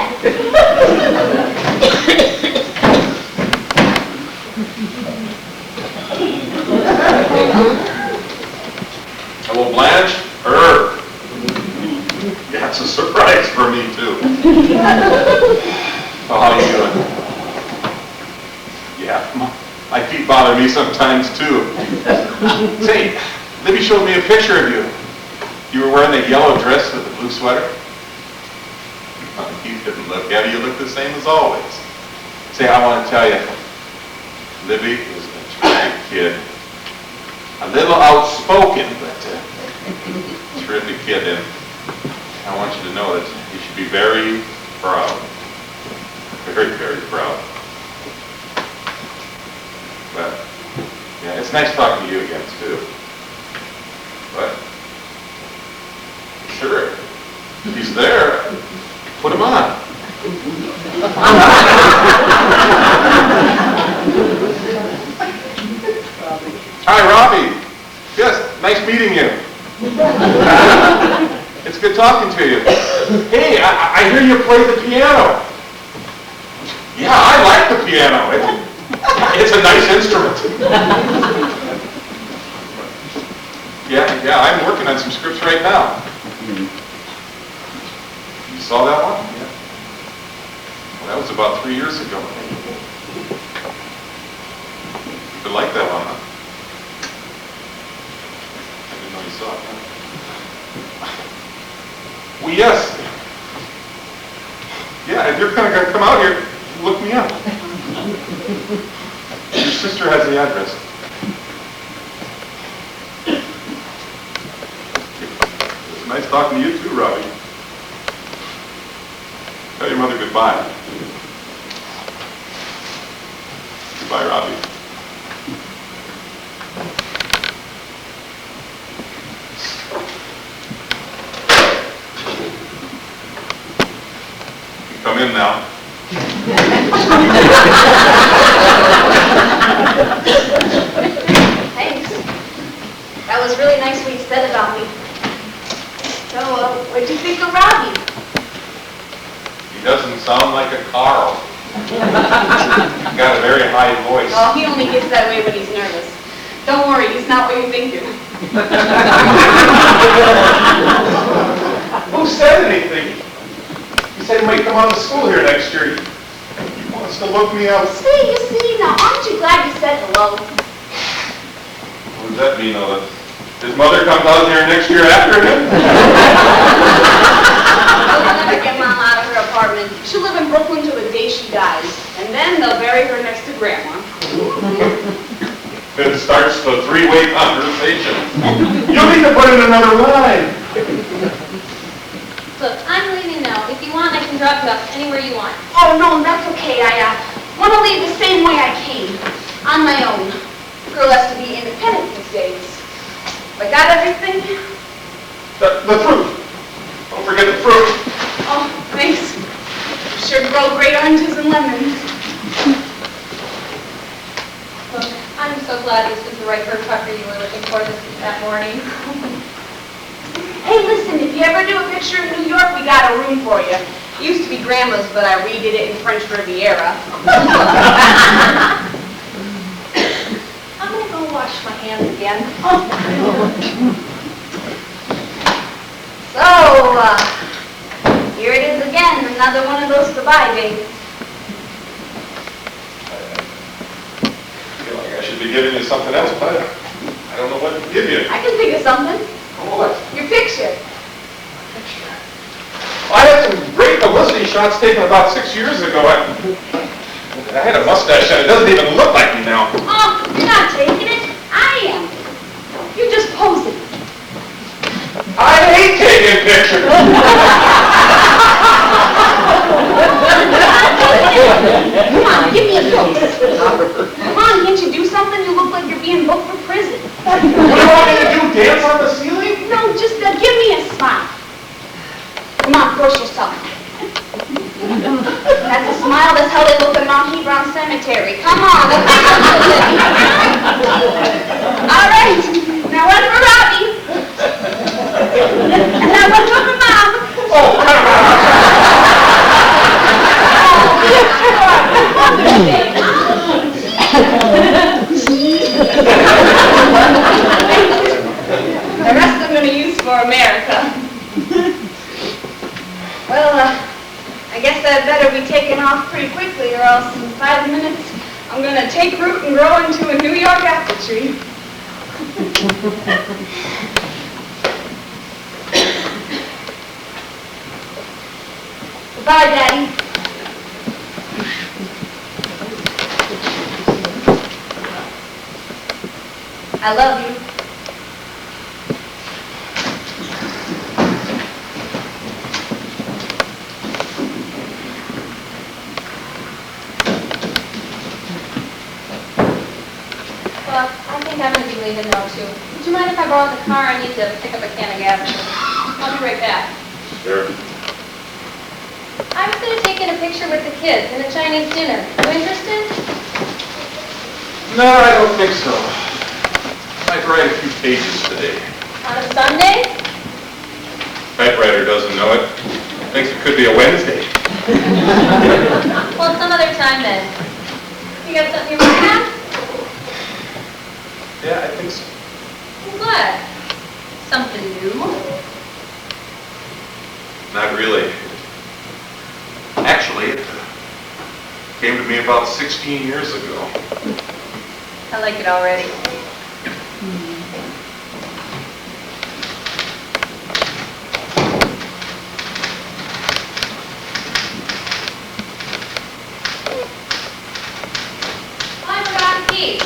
Hello, Blanche. Yeah, it's a surprise for me, too. Oh, how you doing? Yeah, my feet bother me sometimes, too. Say, Libby showed me a picture of you. You were wearing that yellow dress with the blue sweater. Oh, you didn't look at it. You look the same as always. Say, I want to tell you, Libby is a terrific kid. A little outspoken, but terrific kid. And I want you to know that you should be very proud. Very, very proud. But, yeah, it's nice talking to you again, too. But, sure, if he's there, put him on. Hi, Robbie. Yes, nice meeting you. It's good talking to you. Hey, I hear you play the piano. Yeah, I like the piano. It's a nice instrument. Yeah, I'm working on some scripts right now. You saw that one? Yeah. Well, that was about 3 years ago. You like that one, huh? I didn't know you saw it, huh? Well, yes. Yeah, if you're kind of going to come out here, look me up. Your sister has the address. It's nice talking to you too, Robbie. Tell your mother goodbye. Goodbye, Robbie. You come in now. Thanks. That was really nice what you said about me. So, what'd you think of Robbie? He doesn't sound like a Carl. He's got a very high voice. Oh, he only gets that way when he's nervous. Don't worry, he's not what you think of. Who said anything? He said he might come out of school here next year. He wants to look me up. See, you see, now aren't you glad you said hello? What does that mean, Ola? His mother comes out there next year after him? They'll never get Mom out of her apartment. She'll live in Brooklyn till the day she dies. And then they'll bury her next to Grandma. Then starts the three-way conversation. You need to put in another line. Look, I'm leaving now. If you want, I can drop you off anywhere you want. Oh, no, that's okay. I want to leave the same way I came. On my own. Girl has to be independent these days. I got everything? The fruit. Don't forget the fruit. Oh, thanks. Sure grow great oranges and lemons. Look, I'm so glad this was the right bird pucker you were looking for that morning. Hey, listen, if you ever do a picture in New York, we got a room for you. It used to be Grandma's, but I redid it in French Riviera. I'm gonna go wash my hands again. So, here it is again, another one of those goodbye days. I feel like I should be giving you something else, but I don't know what to give you. I can think of something. What? Your picture. I had some great publicity shots taken about 6 years ago. I had a mustache and it doesn't even look like me now. Oh, you're not taking it. I am. You're just posing. I hate taking pictures. Come on, give me a pose. Come on, can't you do something? You look like you're being booked for prison. What do you want me to do, dance on the ceiling? No, just give me a smile. Come on, force yourself. That's a smile. That's how they look at Mount Hebron Cemetery. Come on. All right. Now one for Robbie. And now one for Mom. Oh, come Mother's Day. The rest I'm going to use for America. Well, I guess I'd better be taken off pretty quickly, or else in 5 minutes I'm going to take root and grow into a New York apple tree. Goodbye, Daddy. I love you. Well, I think I'm going to be leaving now, too. Would you mind if I borrow the car? I need to pick up a can of gas. I'll be right back. Sure. I was going to take in a picture with the kids in a Chinese dinner. You interested? No, I don't think so. Might write a few pages today. On a Sunday? Typewriter doesn't know it. Thinks it could be a Wednesday. Well, some other time then. You got something you're working on? Yeah, I think so. What? Something new? Not really. Actually, it came to me about 16 years ago. I like it already. I forgot the key.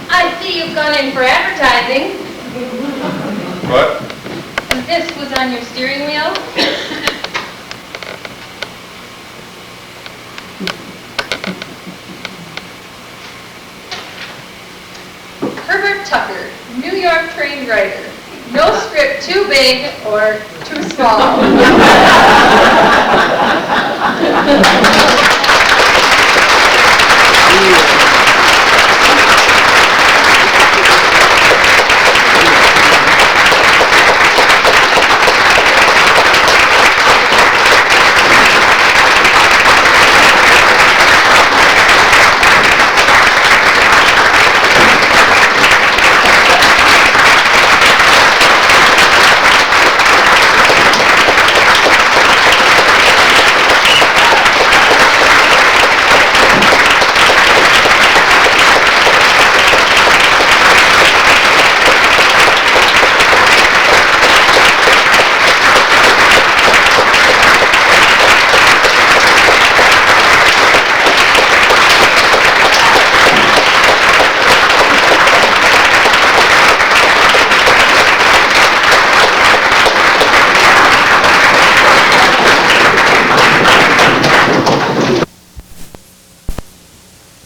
I see you've gone in for advertising. What? And this was on your steering wheel? Herbert Tucker, New York trained writer. No script too big or too small.